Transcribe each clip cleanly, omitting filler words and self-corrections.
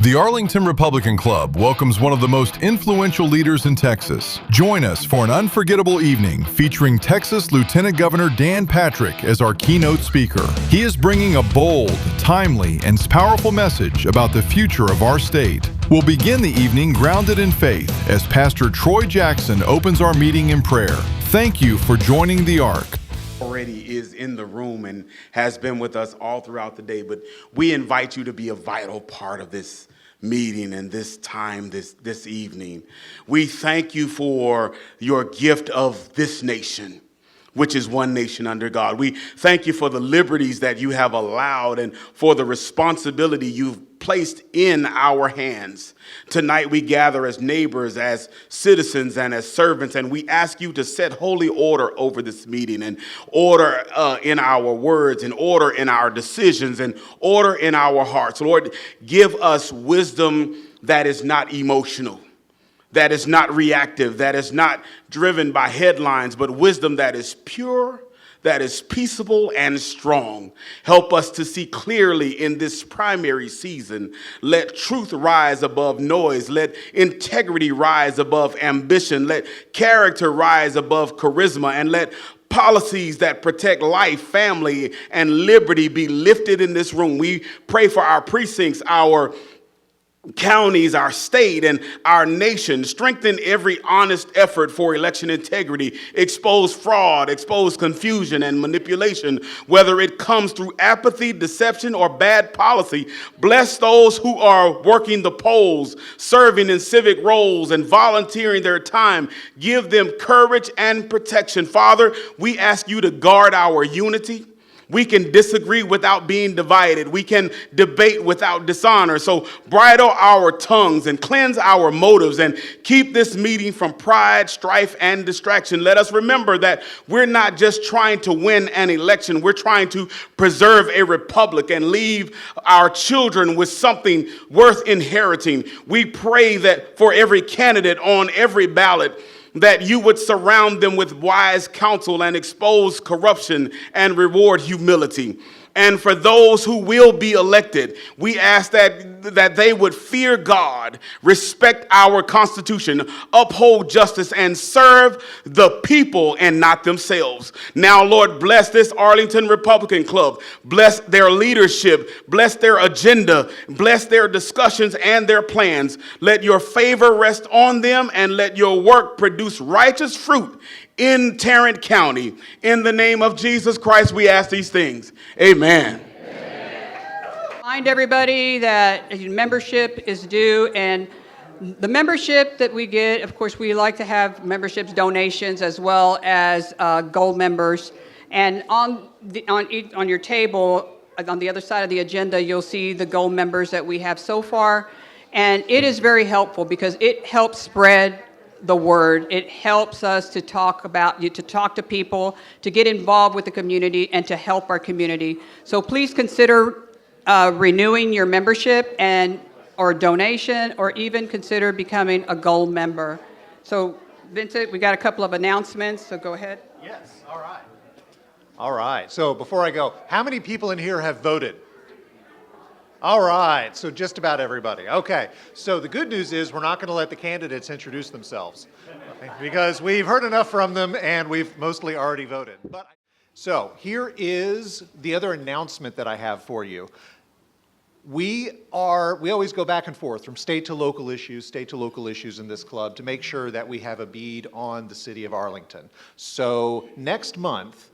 The Arlington Republican Club welcomes one of the most influential leaders in Texas. Join us for an unforgettable evening featuring Texas Lieutenant Governor Dan Patrick as our keynote speaker. He is bringing a bold, timely, and powerful message about the future of our state. We'll begin the evening grounded in faith as Pastor Troy Jackson opens our meeting in prayer. Thank you for joining the Ark. Already is in the room and has been with us all throughout the day, but we invite you to be a vital part of this meeting and this time, this evening. We thank you for your gift of this nation, which is one nation under God. We thank you for the liberties that you have allowed and for the responsibility you've placed in our hands. Tonight we gather as neighbors, as citizens, and as servants, and we ask you to set holy order over this meeting, and order in our words, and order in our decisions, and order in our hearts. Lord, give us wisdom that is not emotional, that is not reactive, that is not driven by headlines, but wisdom that is pure, that is peaceable and strong. Help us to see clearly in this primary season. Let truth rise above noise. Let integrity rise above ambition. Let character rise above charisma. And let policies that protect life, family, and liberty be lifted in this room. We pray for our precincts, our counties, our state, and our nation. Strengthen every honest effort for election integrity. Expose fraud, expose confusion and manipulation, whether it comes through apathy, deception, or bad policy. Bless those who are working the polls, serving in civic roles, and volunteering their time. Give them courage and protection. Father, we ask you to guard our unity. We can disagree without being divided. We can debate without dishonor. So bridle our tongues and cleanse our motives and keep this meeting from pride, strife, and distraction. Let us remember that we're not just trying to win an election. We're trying to preserve a republic and leave our children with something worth inheriting. We pray that for every candidate on every ballot, that you would surround them with wise counsel and expose corruption and reward humility. And for those who will be elected, we ask that they would fear God, respect our Constitution, uphold justice, and serve the people and not themselves. Now, Lord, bless this Arlington Republican Club. Bless their leadership. Bless their agenda. Bless their discussions and their plans. Let your favor rest on them and let your work produce righteous fruit in Tarrant County. In the name of Jesus Christ, we ask these things. Amen. Remind everybody that membership is due, and the membership that we get, of course, we like to have memberships donations as well as gold members. And on your table, on the other side of the agenda, you'll see the gold members that we have so far. And it is very helpful because it helps spread the word. It helps us to talk to people, to get involved with the community, and to help our community. So please consider renewing your membership or donation, or even consider becoming a gold member. So Vincent, we got a couple of announcements, so go ahead. Yes, all right. All right, so before I go, how many people in here have voted? All right, so just about everybody. Okay, so the good news is we're not going to let the candidates introduce themselves, okay, because we've heard enough from them and we've mostly already voted. So here is the other announcement that I have for you. We always go back and forth from state to local issues in this club to make sure that we have a bead on the city of Arlington. So next month,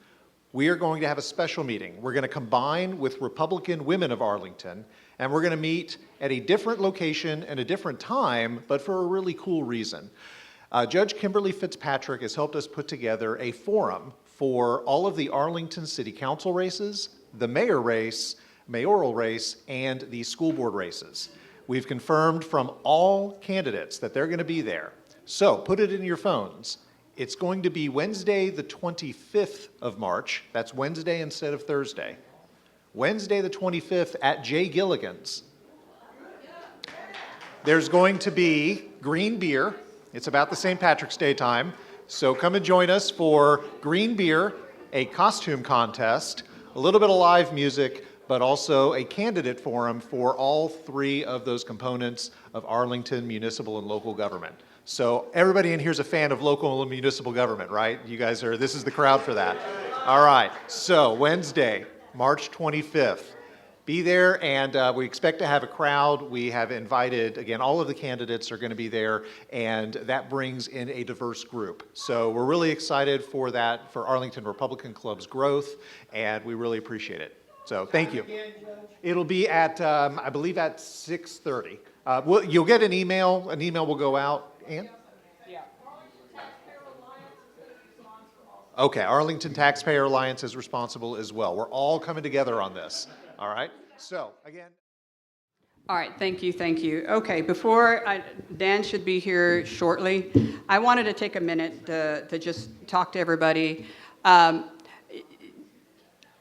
we are going to have a special meeting. We're going to combine with Republican Women of Arlington, and we're going to meet at a different location and a different time, but for a really cool reason. Judge Kimberly Fitzpatrick has helped us put together a forum for all of the Arlington City Council races, the mayoral race, and the school board races. We've confirmed from all candidates that they're going to be there. So put it in your phones. It's going to be Wednesday, the 25th of March. That's Wednesday instead of Thursday. Wednesday, the 25th at Jay Gilligan's. There's going to be green beer. It's about the St. Patrick's Day time. So come and join us for green beer, a costume contest, a little bit of live music, but also a candidate forum for all three of those components of Arlington municipal and local government. So everybody in here is a fan of local and municipal government, right? You guys are, this is the crowd for that. All right, so Wednesday, March 25th. Be there, and we expect to have a crowd. We have invited, again, all of the candidates are going to be there, and that brings in a diverse group. So we're really excited for that, for Arlington Republican Club's growth, and we really appreciate it. So thank you. It'll be at, I believe, at 6:30. You'll get an email. An email will go out. Ann? Okay, Arlington Taxpayer Alliance is responsible as well. We're all coming together on this. All right, so again. All right, thank you, thank you. Okay, Dan should be here shortly. I wanted to take a minute to just talk to everybody.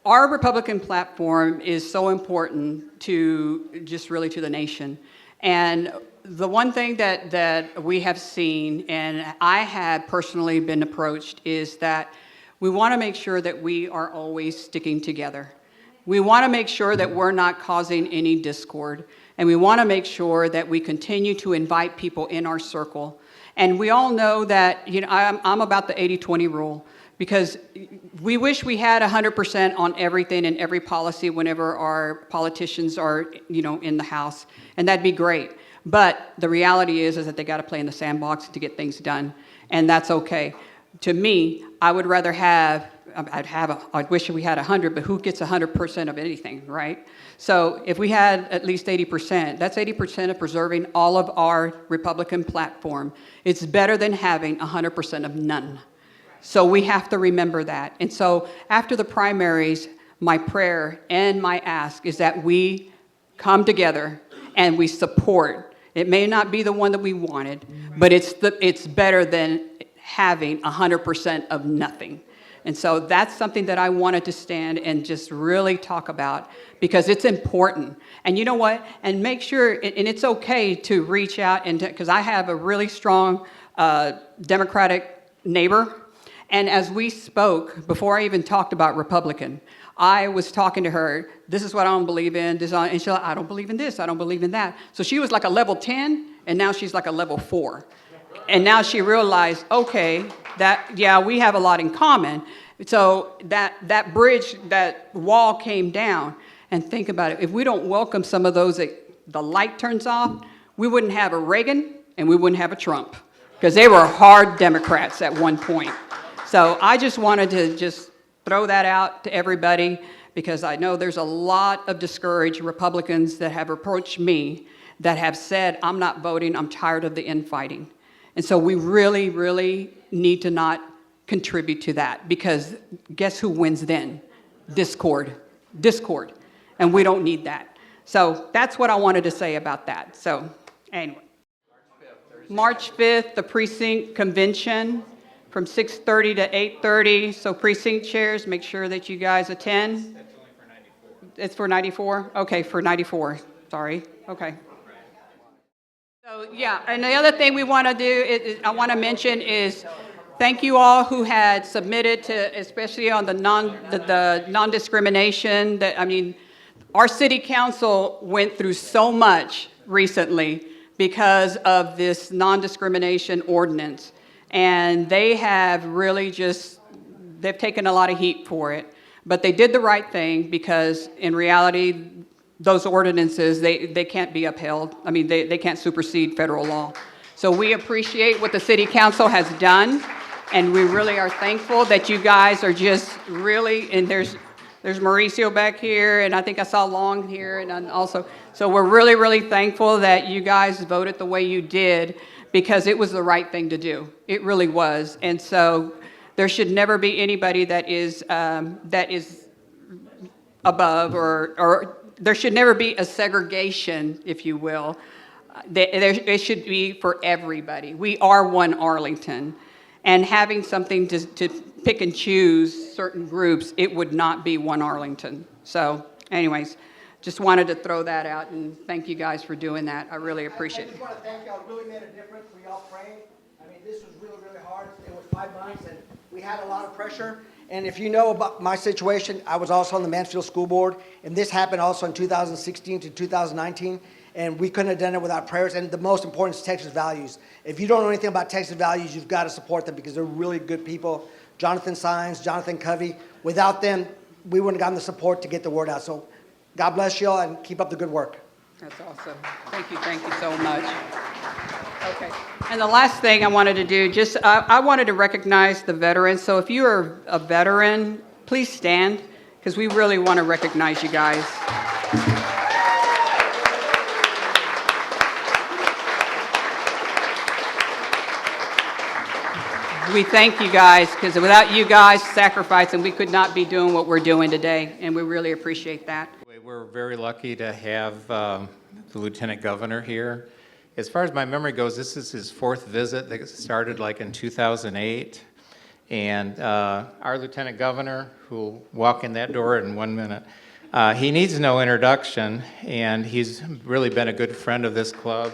Our Republican platform is so important to just really to the nation. And the one thing that we have seen, and I have personally been approached, is that we want to make sure that we are always sticking together. We want to make sure that we're not causing any discord, and we want to make sure that we continue to invite people in our circle. And we all know that, you know, I'm about the 80-20 rule, because we wish we had 100% on everything and every policy whenever our politicians are, you know, in the House, and that'd be great. But the reality is that they got to play in the sandbox to get things done, and that's okay. To me, I would rather have. I wish we had 100, but who gets 100% of anything, right? So if we had at least 80%, that's 80% of preserving all of our Republican platform. It's better than having 100% of none. So we have to remember that. And so after the primaries, my prayer and my ask is that we come together and we support. It may not be the one that we wanted, but it's better than having 100% of nothing. And so that's something that I wanted to stand and just really talk about, because it's important. And you know what? And make sure, and it's okay to reach out, and because I have a really strong Democratic neighbor. And as we spoke, before I even talked about Republican, I was talking to her, this is what I don't believe in, and she's like, I don't believe in this, I don't believe in that. So she was like a level 10, and now she's like a level 4. And now she realized, okay, yeah, we have a lot in common. So that bridge, that wall came down. And think about it, if we don't welcome some of those that the light turns off, we wouldn't have a Reagan and we wouldn't have a Trump, because they were hard Democrats at one point. So I just wanted to just throw that out to everybody, because I know there's a lot of discouraged Republicans that have approached me that have said, I'm not voting, I'm tired of the infighting. And so we really, really need to not contribute to that, because guess who wins then? Discord. And we don't need that. So that's what I wanted to say about that. So anyway. March 5th, the precinct convention from 6:30 to 8:30. So precinct chairs, make sure that you guys attend. That's only for 94. It's for 94? Okay, for 94. Sorry. Okay. So yeah, and the other thing we want to do, I want to mention is, thank you all who had submitted to, especially on the non-discrimination. That, I mean, our city council went through so much recently because of this non-discrimination ordinance, and they have really they've taken a lot of heat for it. But they did the right thing, because in reality, those ordinances, they can't be upheld. I mean, they can't supersede federal law. So we appreciate what the city council has done, and we really are thankful that you guys are just really, and there's Mauricio back here, and I think I saw Long here, and also, so we're really, really thankful that you guys voted the way you did, because it was the right thing to do. It really was. And so there should never be anybody that is above, or there should never be a segregation, if you will. It should be for everybody. We are one Arlington. And having something to pick and choose certain groups, it would not be one Arlington. So anyways, just wanted to throw that out, and thank you guys for doing that. I really appreciate it. I just want to thank y'all. It really made a difference. We all prayed. I mean, this was really, really hard. It was 5 months, and we had a lot of pressure. And if you know about my situation, I was also on the Mansfield School Board, and this happened also in 2016 to 2019, and we couldn't have done it without prayers. And the most important is Texas values. If you don't know anything about Texas values, you've got to support them because they're really good people. Jonathan Sines, Jonathan Covey. Without them, we wouldn't have gotten the support to get the word out. So God bless you all, and keep up the good work. That's awesome. Thank you so much. Okay. And the last thing I wanted to do, I wanted to recognize the veterans. So if you are a veteran, please stand, because we really want to recognize you guys. We thank you guys, because without you guys sacrificing, we could not be doing what we're doing today, and we really appreciate that. We're very lucky to have the Lieutenant Governor here. As far as my memory goes, this is his 4th visit that started like in 2008. And our Lieutenant Governor, who will walk in that door in 1 minute, he needs no introduction, and he's really been a good friend of this club.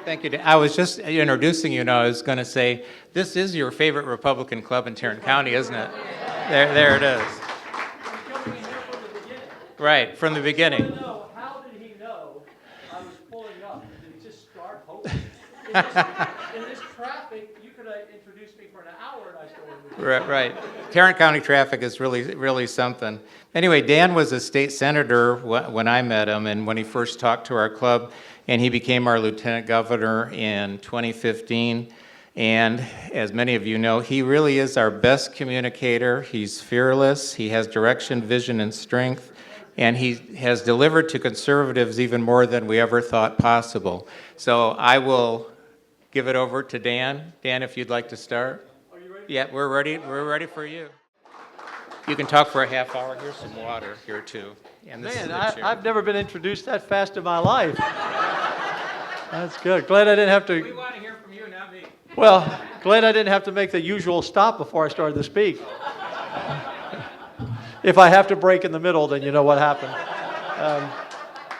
Thank you. I was just introducing you, and I was going to say, this is your favorite Republican club in Tarrant County, isn't it? There it is. Right, from the beginning. How did he know I was pulling up? Did he just start hoping? In this traffic, you could have introduced me for an hour, and I still wouldn't. Right. Tarrant County traffic is really something. Anyway, Dan was a state senator when I met him, and when he first talked to our club, and he became our lieutenant governor in 2015. And as many of you know, he really is our best communicator. He's fearless. He has direction, vision, and strength. And he has delivered to conservatives even more than we ever thought possible. So I will give it over to Dan. Dan, if you'd like to start. Are you ready? Yeah, we're ready. We're ready for you. You can talk for a half hour. Here's some water here too. And this is the chair. I've never been introduced that fast in my life. That's good. Glad I didn't have to. We want to hear from you, not me. Well, glad I didn't have to make the usual stop before I started to speak. If I have to break in the middle, then you know what happened.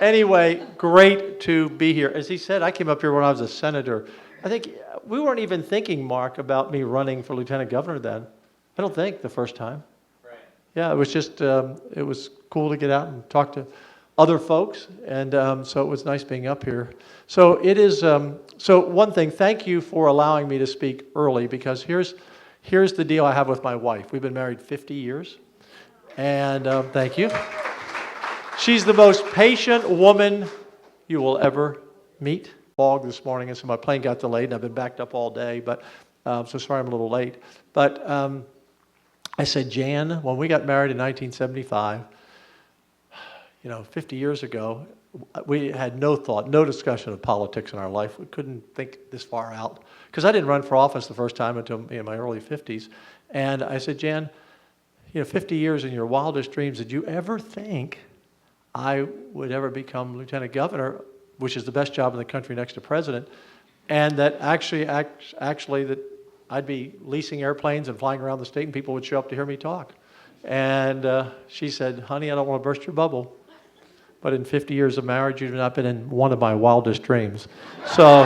Anyway, great to be here. As he said, I came up here when I was a senator. I think we weren't even thinking, Mark, about me running for lieutenant governor then. I don't think the first time. Right. Yeah, it was just, it was cool to get out and talk to other folks, and so it was nice being up here. So it is, so one thing, thank you for allowing me to speak early, because here's the deal I have with my wife. We've been married 50 years, and thank you. She's the most patient woman you will ever meet. Fog this morning, and so my plane got delayed, and I've been backed up all day, but so sorry I'm a little late. But I said, Jan, when we got married in 1975, 50 years ago, we had no thought, no discussion of politics in our life. We couldn't think this far out. Because I didn't run for office the first time until in my early 50s. And I said, Jan, 50 years in your wildest dreams, did you ever think I would ever become lieutenant governor, which is the best job in the country next to president, and that actually that I'd be leasing airplanes and flying around the state and people would show up to hear me talk? And she said, honey, I don't want to burst your bubble, but in 50 years of marriage, you've not been in one of my wildest dreams. So,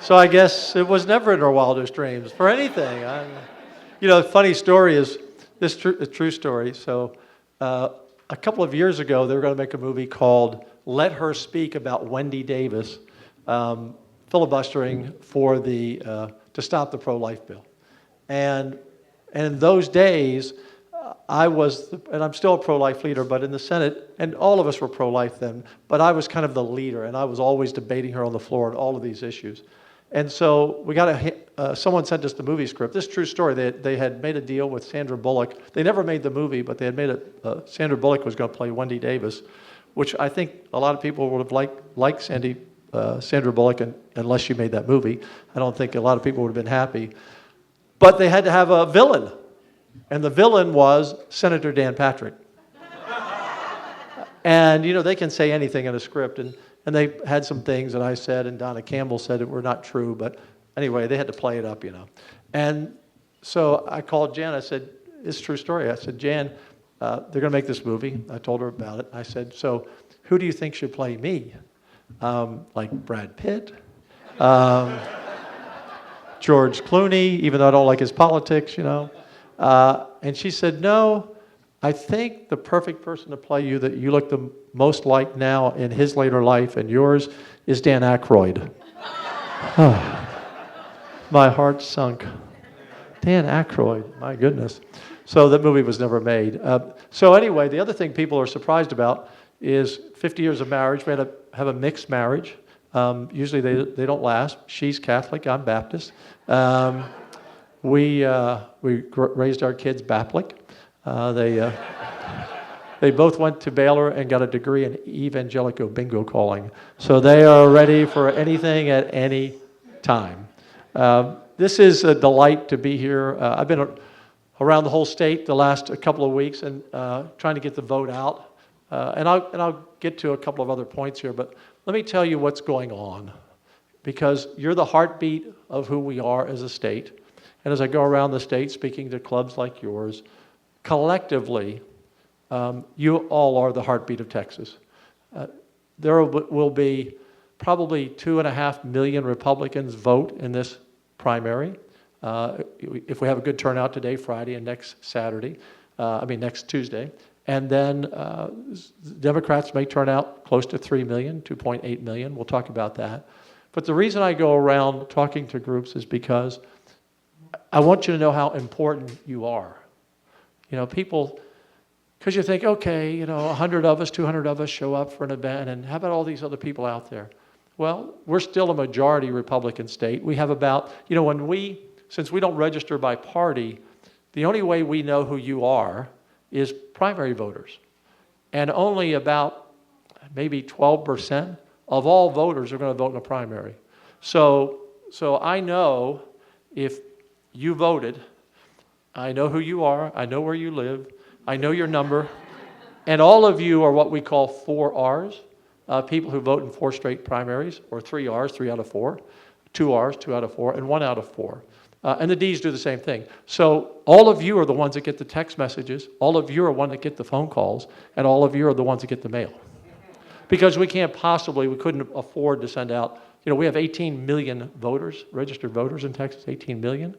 so I guess it was never in our wildest dreams for anything. The funny story is, this true story. So a couple of years ago, they were going to make a movie called Let Her Speak, about Wendy Davis filibustering for to stop the pro-life bill. And in those days, I was, and I'm still a pro-life leader, but in the Senate, and all of us were pro-life then, but I was kind of the leader, and I was always debating her on the floor on all of these issues. And so we got someone sent us the movie script. This is a true story. They had made a deal with Sandra Bullock. They never made the movie, but they had made Sandra Bullock was going to play Wendy Davis, which I think a lot of people would have liked Sandra Bullock, unless she made that movie. I don't think a lot of people would have been happy. But they had to have a villain, and the villain was Senator Dan Patrick. And, they can say anything in a script. And they had some things that I said and Donna Campbell said that were not true. But anyway, they had to play it up, And so I called Jan. I said, it's a true story. I said, Jan, they're going to make this movie. I told her about it. I said, so who do you think should play me? Like Brad Pitt? George Clooney, even though I don't like his politics, And she said, no, I think the perfect person to play you that you look the most like now in his later life and yours is Dan Aykroyd. Oh, my heart sunk. Dan Aykroyd, my goodness. So that movie was never made. So anyway, the other thing people are surprised about is 50 years of marriage. We have a mixed marriage. Usually they don't last. She's Catholic, I'm Baptist. We raised our kids Catholic. They both went to Baylor and got a degree in evangelical bingo calling. So they are ready for anything at any time. This is a delight to be here. I've been around the whole state the last couple of weeks and trying to get the vote out. And I'll get to a couple of other points here, but let me tell you what's going on, because you're the heartbeat of who we are as a state. And as I go around the state speaking to clubs like yours, collectively, you all are the heartbeat of Texas. There will be probably 2.5 million Republicans vote in this primary. If we have a good turnout today, Friday, and next Tuesday. And then Democrats may turn out close to 3 million, 2.8 million. We'll talk about that. But the reason I go around talking to groups is because I want you to know how important you are. People, because you think, okay, 100 of us, 200 of us show up for an event, and how about all these other people out there? Well, we're still a majority Republican state. We have about, since we don't register by party, the only way we know who you are is primary voters. And only about maybe 12% of all voters are going to vote in a primary. So I know if you voted, I know who you are, I know where you live, I know your number, and all of you are what we call 4 Rs, people who vote in 4 straight primaries, or 3 Rs, 3 out of 4, 2 Rs, 2 out of 4, and 1 out of 4. And the Ds do the same thing. So all of you are the ones that get the text messages, all of you are the ones that get the phone calls, and all of you are the ones that get the mail. Because we couldn't afford to send out, we have 18 million voters, registered voters in Texas, 18 million.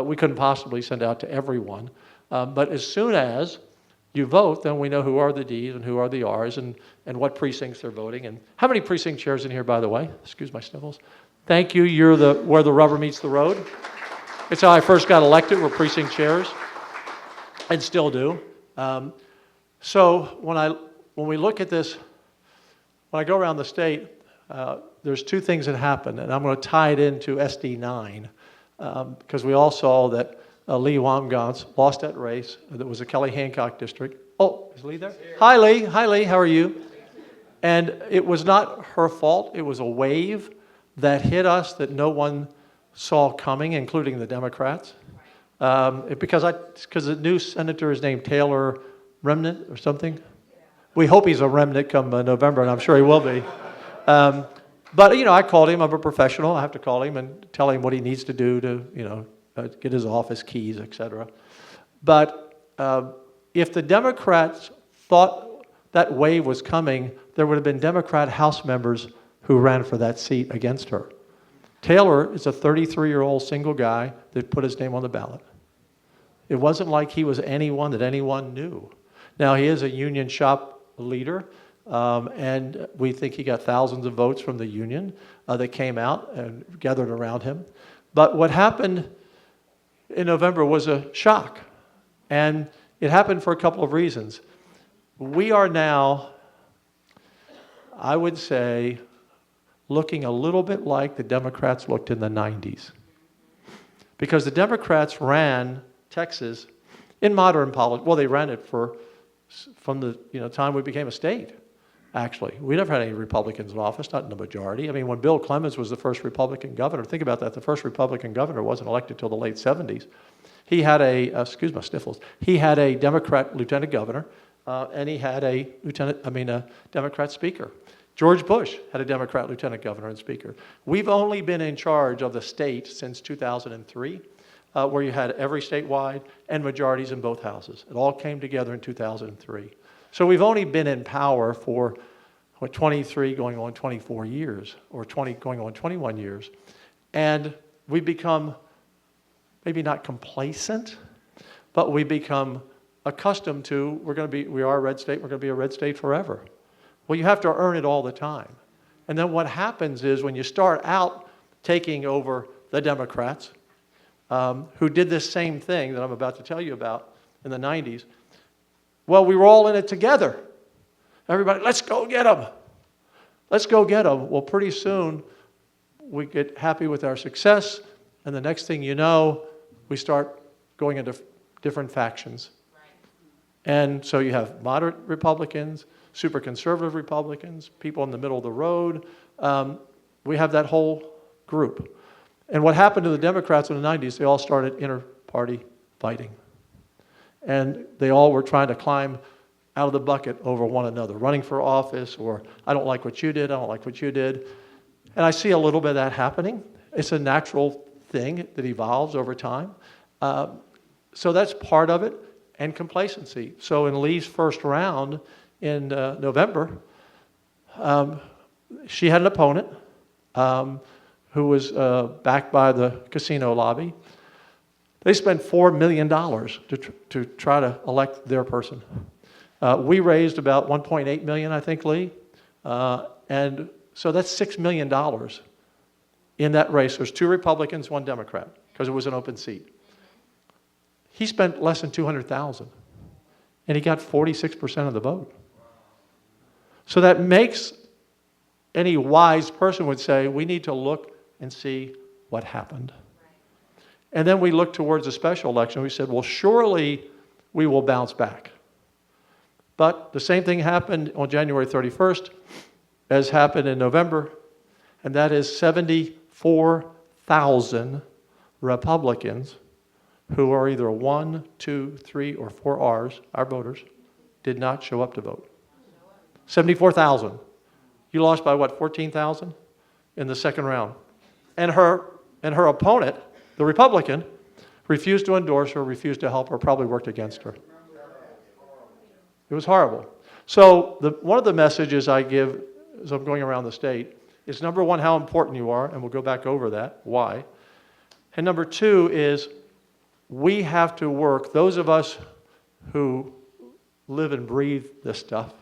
We couldn't possibly send out to everyone. But as soon as you vote, then we know who are the Ds and who are the Rs and what precincts they're voting. And how many precinct chairs in here, by the way? Excuse my sniffles. Thank you. You're where the rubber meets the road. It's how I first got elected, were precinct chairs, and still do. So when we look at this, when I go around the state, there's 2 things that happen, and I'm going to tie it into SD9, because we all saw that Lee Wamgans lost that race. That was a Kelly Hancock district. Oh, is Lee there? Hi, Lee. Hi, Lee. How are you? And it was not her fault. It was a wave that hit us that no one saw coming, including the Democrats. Because the new senator is named Taylor Remnant or something. We hope he's a remnant come November, and I'm sure he will be. But I called him. I'm a professional. I have to call him and tell him what he needs to do to, get his office keys, etc. But if the Democrats thought that wave was coming, there would have been Democrat House members who ran for that seat against her. Taylor is a 33-year-old single guy that put his name on the ballot. It wasn't like he was anyone that anyone knew. Now, he is a union shop leader, and we think he got thousands of votes from the union that came out and gathered around him. But what happened in November was a shock, and it happened for a couple of reasons. We are now, I would say, looking a little bit like the Democrats looked in the 90s. Because the Democrats ran Texas in modern politics. Well, they ran it from the time we became a state, actually. We never had any Republicans in office, not in the majority. I mean, when Bill Clemens was the first Republican governor, think about that, the first Republican governor wasn't elected till the late 70s. He had he had a Democrat lieutenant governor. and he had a Democrat speaker. George Bush had a Democrat lieutenant governor and speaker. We've only been in charge of the state since 2003, where you had every statewide and majorities in both houses. It all came together in 2003. So we've only been in power for 23 going on 24 years, or 20 going on 21 years. And we've become maybe not complacent, but we become accustomed to, we are a red state, we're going to be a red state forever. Well, you have to earn it all the time. And then what happens is when you start out taking over the Democrats, who did this same thing that I'm about to tell you about in the 90s, well, we were all in it together. Everybody, let's go get them. Let's go get them. Well, pretty soon, we get happy with our success, and the next thing you know, we start going into different factions. And so you have moderate Republicans, super conservative Republicans, people in the middle of the road. We have that whole group. And what happened to the Democrats in the 90s, they all started inter-party fighting. And they all were trying to climb out of the bucket over one another, running for office, or I don't like what you did, I don't like what you did. And I see a little bit of that happening. It's a natural thing that evolves over time. So that's part of it, and complacency. So in Lee's first round in November, she had an opponent who was backed by the casino lobby. They spent $4 million to try to elect their person. We raised about $1.8 million, I think, Lee. And so that's $6 million in that race. There's 2 Republicans, 1 Democrat, because it was an open seat. He spent less than $200,000, and he got 46% of the vote. So that makes any wise person would say, we need to look and see what happened. And then we looked towards a special election. We said, well, surely we will bounce back. But the same thing happened on January 31st as happened in November, and that is 74,000 Republicans who are either 1, 2, 3, or 4 R's, our voters, did not show up to vote. 74,000. You lost by what, 14,000 in the second round. And her opponent, the Republican, refused to endorse her, refused to help her, probably worked against her. It was horrible. So one of the messages I give as I'm going around the state is, number 1, how important you are, and we'll go back over that, why. And number 2 is we have to work, those of us who live and breathe this stuff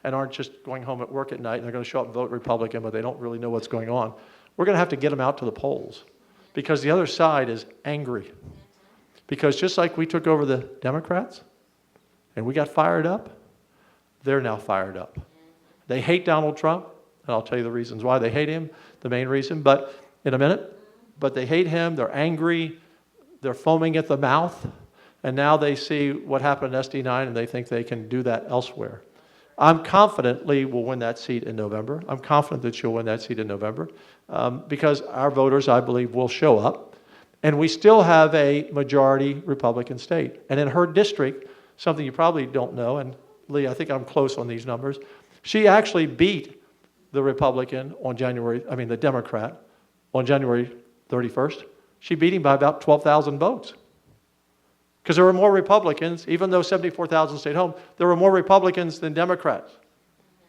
and aren't just going home at work at night and they're going to show up and vote Republican, but they don't really know what's going on. We're going to have to get them out to the polls because the other side is angry. Because just like we took over the Democrats and we got fired up, they're now fired up. They hate Donald Trump, and I'll tell you the reasons why they hate him, the main reason, but in a minute. But they hate him, they're angry, they're foaming at the mouth, and now they see what happened in SD9 and they think they can do that elsewhere. I'm confident Lee will win that seat in November. I'm confident that she'll win that seat in November because our voters, I believe, will show up. And we still have a majority Republican state. And in her district, something you probably don't know, and Lee, I think I'm close on these numbers, she actually beat the the Democrat on January 31st. She beat him by about 12,000 votes. Because there were more Republicans, even though 74,000 stayed home, there were more Republicans than Democrats.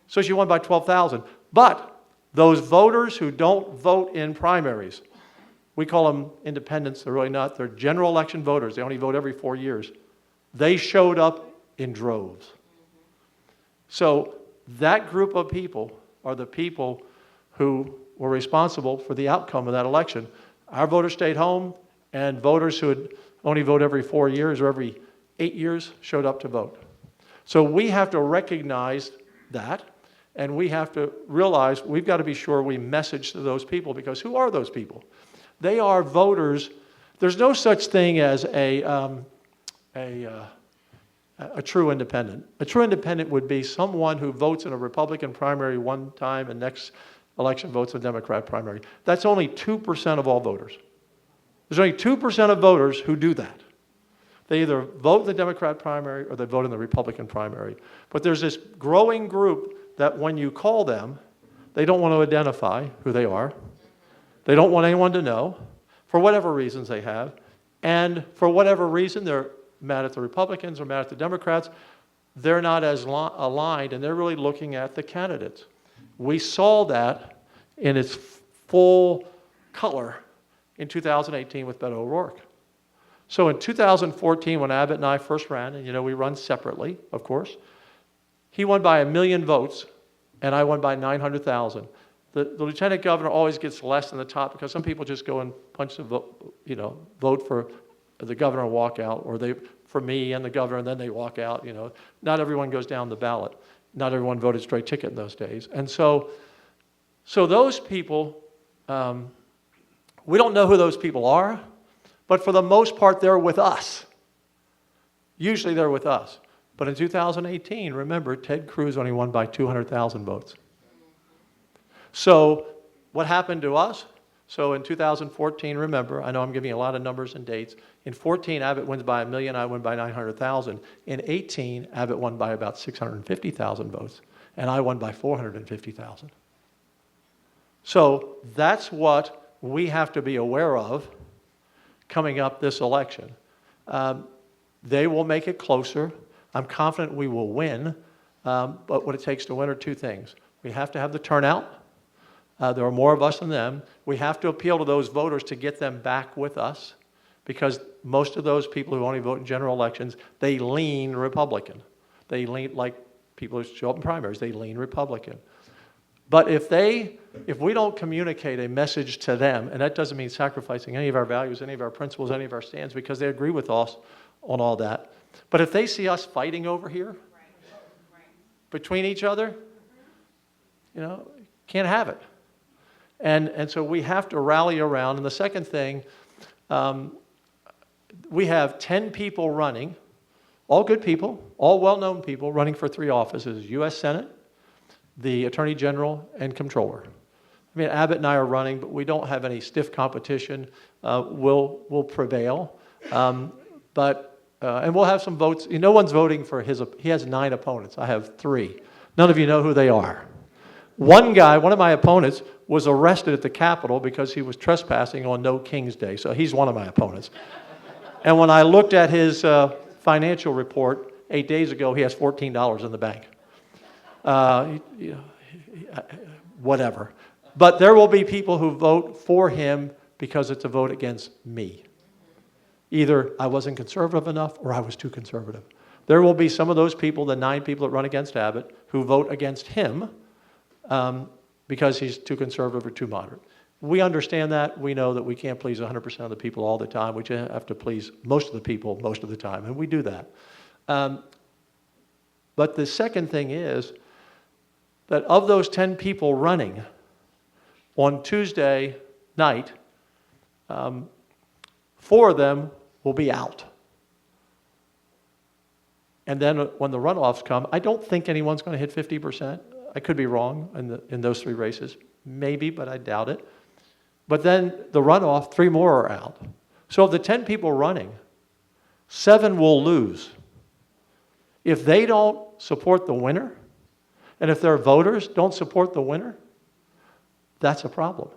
So she won by 12,000. But those voters who don't vote in primaries, we call them independents, they're really not, they're general election voters, they only vote every 4 years. They showed up in droves. So that group of people are the people who were responsible for the outcome of that election. Our voters stayed home, and voters who would only vote every 4 years or every 8 years showed up to vote. So we have to recognize that, and we have to realize we've got to be sure we message to those people, because who are those people? They are voters. There's no such thing as a true independent. A true independent would be someone who votes in a Republican primary one time and next election votes a Democrat primary. That's only 2% of all voters. There's only 2% of voters who do that. They either vote in the Democrat primary or they vote in the Republican primary. But there's this growing group that when you call them, they don't want to identify who they are. They don't want anyone to know, for whatever reasons they have. And for whatever reason, they're mad at the Republicans or mad at the Democrats. They're not as aligned, and they're really looking at the candidates. We saw that in its full color in 2018 with Beto O'Rourke. So in 2014, when Abbott and I first ran, and we run separately, of course, he won by 1 million votes, and I won by 900,000. The lieutenant governor always gets less than the top because some people just go and punch the vote, vote for the governor and walk out, or for me and the governor, and then they walk out. Not everyone goes down the ballot. Not everyone voted straight ticket in those days, and so those people, we don't know who those people are. But for the most part, they're with us. Usually they're with us. But in 2018, remember, Ted Cruz only won by 200,000 votes. So what happened to us? So in 2014, remember, I know I'm giving you a lot of numbers and dates. In 14, Abbott wins by 1 million, I win by 900,000. In 18, Abbott won by about 650,000 votes, and I won by 450,000. So that's what we have to be aware of coming up this election. They will make it closer. I'm confident we will win, but what it takes to win are two things. We have to have the turnout. There are more of us than them. We have to appeal to those voters to get them back with us, because most of those people who only vote in general elections, they lean Republican. They lean, like people who show up in primaries, they lean Republican. But if we don't communicate a message to them, and that doesn't mean sacrificing any of our values, any of our principles, any of our stands, because they agree with us on all that. But if they see us fighting over here between each other, can't have it. And so we have to rally around. And the second thing, we have 10 people running, all good people, all well-known people running for 3 offices: U.S. Senate, the Attorney General, and Comptroller. I mean, Abbott and I are running, but we don't have any stiff competition. We'll prevail. And we'll have some votes. No one's voting for he has 9 opponents. I have 3. None of you know who they are. One guy, one of my opponents, was arrested at the Capitol because he was trespassing on No King's Day. So he's one of my opponents. And when I looked at his financial report 8 days ago, he has $14 in the bank. Whatever. But there will be people who vote for him because it's a vote against me. Either I wasn't conservative enough or I was too conservative. There will be some of those people, the 9 people that run against Abbott, who vote against him because he's too conservative or too moderate. We understand that. We know that we can't please 100% of the people all the time. We just have to please most of the people most of the time, and we do that. But the second thing is that of those 10 people running on Tuesday night, 4 of them will be out. And then when the runoffs come, I don't think anyone's going to hit 50%. I could be wrong in those 3 races. Maybe, but I doubt it. But then the runoff, 3 more are out. So of the 10 people running, 7 will lose. If they don't support the winner, and if their voters don't support the winner, that's a problem.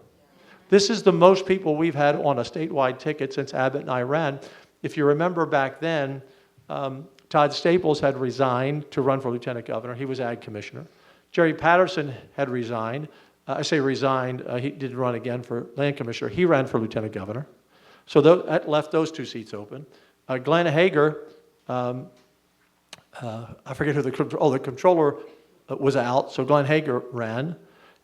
This is the most people we've had on a statewide ticket since Abbott and I ran. If you remember back then, Todd Staples had resigned to run for lieutenant governor. He was ag commissioner. Jerry Patterson had resigned. I say resigned. He did run again for land commissioner. He ran for lieutenant governor. So that left those 2 seats open. Glenn Hager, I forget who the comptroller was out. So Glenn Hager ran.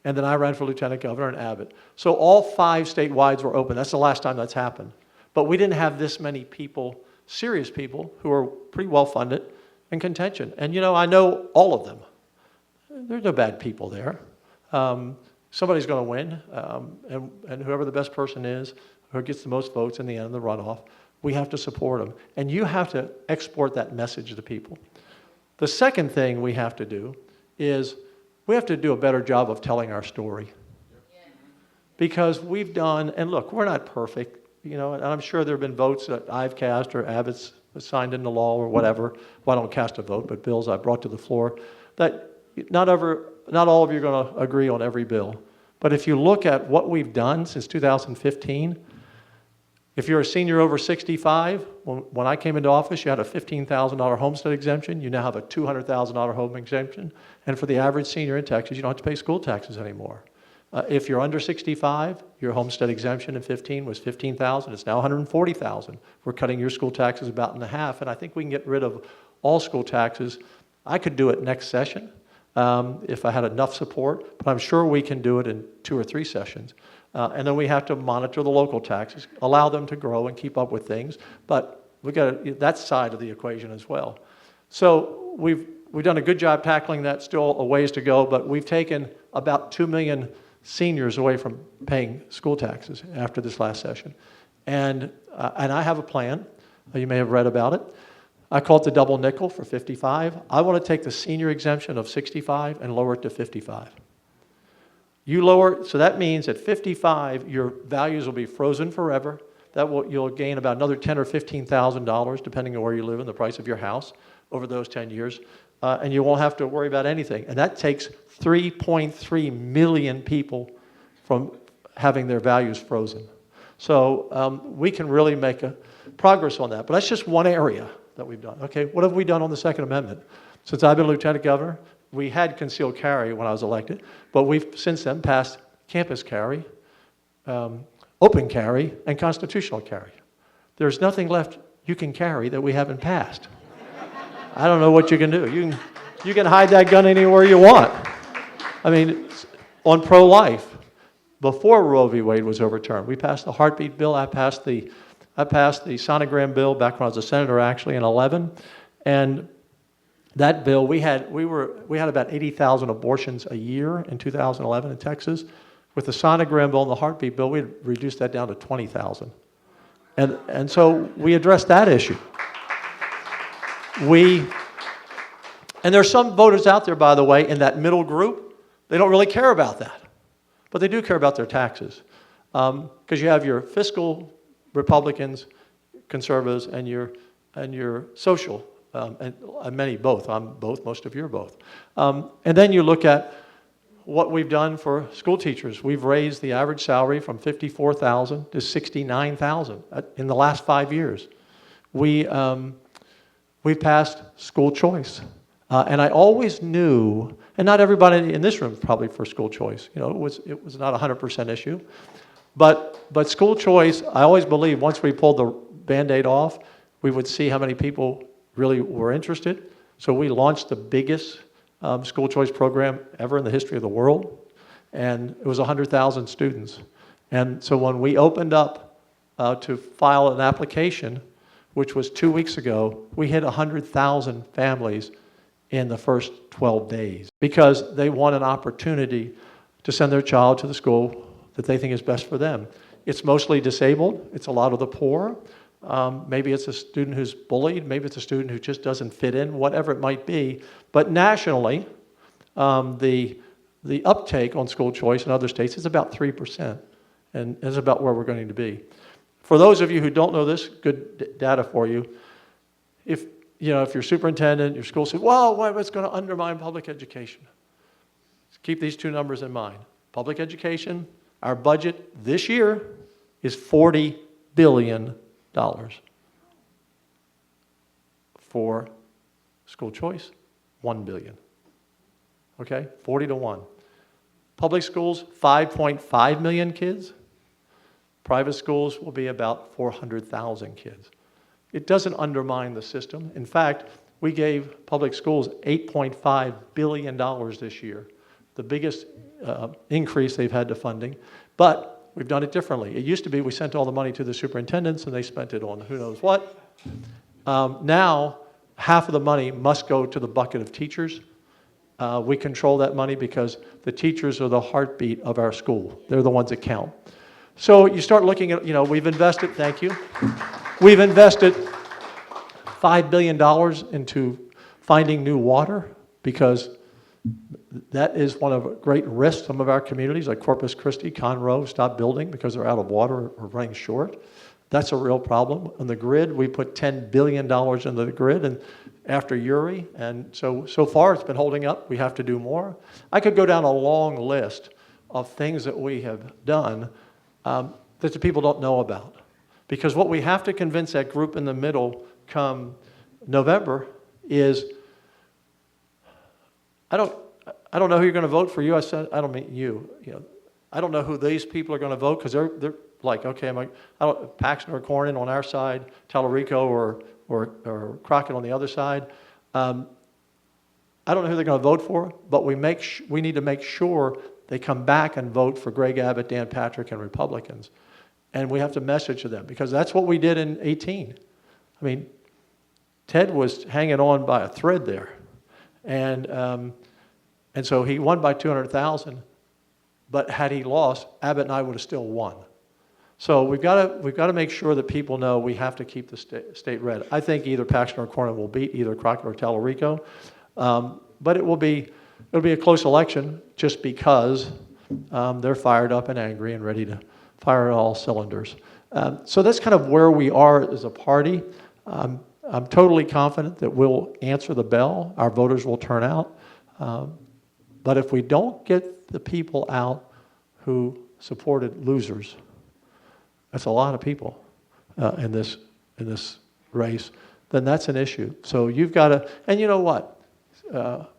And then I ran for lieutenant governor and Abbott. So all 5 statewide were open. That's the last time that's happened. But we didn't have this many people, serious people, who are pretty well funded in contention. And I know all of them. There's no bad people there. Somebody's going to win, and whoever the best person is, who gets the most votes in the end of the runoff, we have to support them. And you have to export that message to people. The second thing we have to do is we have to do a better job of telling our story. Because we've done, and look, we're not perfect. and I'm sure there have been votes that I've cast or Abbott's signed into law or whatever. Well, I don't cast a vote, but bills I brought to the floor, that not all of you are going to agree on every bill. But if you look at what we've done since 2015, if you're a senior over 65, when I came into office, you had a $15,000 homestead exemption. You now have a $200,000 home exemption. And for the average senior in Texas, you don't have to pay school taxes anymore. If you're under 65, your homestead exemption in 15 was $15,000. It's now $140,000. We're cutting your school taxes about in half, and I think we can get rid of all school taxes. I could do it next session if I had enough support, but I'm sure we can do it in 2 or 3 sessions. And then we have to monitor the local taxes, allow them to grow and keep up with things. But we got that side of the equation as well. So we've done a good job tackling that. Still a ways to go, but we've taken about 2 million seniors away from paying school taxes after this last session. And I have a plan. You may have read about it. I call it the double nickel for 55. I want to take the senior exemption of 65 and lower it to 55. You lower, so that means at 55, your values will be frozen forever. You'll gain about another $10,000 or $15,000, depending on where you live and the price of your house over those 10 years. And you won't have to worry about anything. And that takes 3.3 million people from having their values frozen. So we can really make a progress on that. But that's just one area that we've done. Okay, what have we done on the Second Amendment? Since I've been lieutenant governor, we had concealed carry when I was elected, but we've since then passed campus carry, open carry, and constitutional carry. There's nothing left you can carry that we haven't passed. I don't know what you can do. You can hide that gun anywhere you want. I mean, on pro-life, before Roe v. Wade was overturned, we passed the heartbeat bill. I passed the sonogram bill back when I was a senator, actually, in 2011, and that bill, we had about 80,000 abortions a year in 2011 in Texas. With the sonogram bill and the heartbeat bill, we had reduced that down to 20,000. And so we addressed that issue. And there's some voters out there, by the way, in that middle group, they don't really care about that. But they do care about their taxes. Because you have your fiscal Republicans, conservatives, and your social. And many both. I'm both. Most of you are both. And then you look at what we've done for school teachers. We've raised the average salary from $54,000 to $69,000 in the last 5 years. We've passed school choice. And I always knew, and not everybody in this room is probably for school choice. It was not a 100% issue. But school choice, I always believed once we pulled the Band-Aid off, we would see how many people really were interested. So we launched the biggest school choice program ever in the history of the world. And it was 100,000 students. And so when we opened up to file an application, which was 2 weeks ago, we hit 100,000 families in the first 12 days because they want an opportunity to send their child to the school that they think is best for them. It's mostly disabled. It's a lot of the poor. Maybe it's a student who's bullied. Maybe it's a student who just doesn't fit in, whatever it might be. But nationally, the uptake on school choice in other states is about 3%, and is about where we're going to be. For those of you who don't know this, good data for you. If your superintendent, your school says, well, what's going to undermine public education? Keep these two numbers in mind. Public education, our budget this year is $40 billion. For school choice, $1 billion. Okay, 40 to 1. Public schools, 5.5 million kids. Private schools will be about 400,000 kids. It doesn't undermine the system. In fact, we gave public schools $8.5 billion this year, the biggest increase they've had to funding. But we've done it differently. It used to be we sent all the money to the superintendents and they spent it on who knows what. Now, half of the money must go to the bucket of teachers. We control that money because the teachers are the heartbeat of our school. They're the ones that count. So you start looking at, we've invested, thank you. We've invested $5 billion into finding new water because that is one of great risks. Some of our communities, like Corpus Christi, Conroe, stop building because they're out of water or running short. That's a real problem. On the grid, we put $10 billion into the grid and after Uri, and so far it's been holding up. We have to do more. I could go down a long list of things that we have done that the people don't know about. Because what we have to convince that group in the middle come November is, I don't know who you're going to vote for. You, I said, I don't mean you. I don't know who these people are going to vote because they're like, okay, Paxton or Cornyn on our side, Tallarico or Crockett on the other side. I don't know who they're going to vote for, but we need to make sure they come back and vote for Greg Abbott, Dan Patrick, and Republicans. And we have to message to them because that's what we did in 18. I mean, Ted was hanging on by a thread there. And so he won by 200,000, but had he lost, Abbott and I would have still won. So we've got to make sure that people know we have to keep the state red. I think either Paxton or Cornyn will beat either Crockett or Tallarico, but it'll be a close election just because they're fired up and angry and ready to fire at all cylinders. So that's kind of where we are as a party. I'm totally confident that we'll answer the bell. Our voters will turn out. But if we don't get the people out who supported losers, that's a lot of people in this race, then that's an issue. So you've got to, and you know what?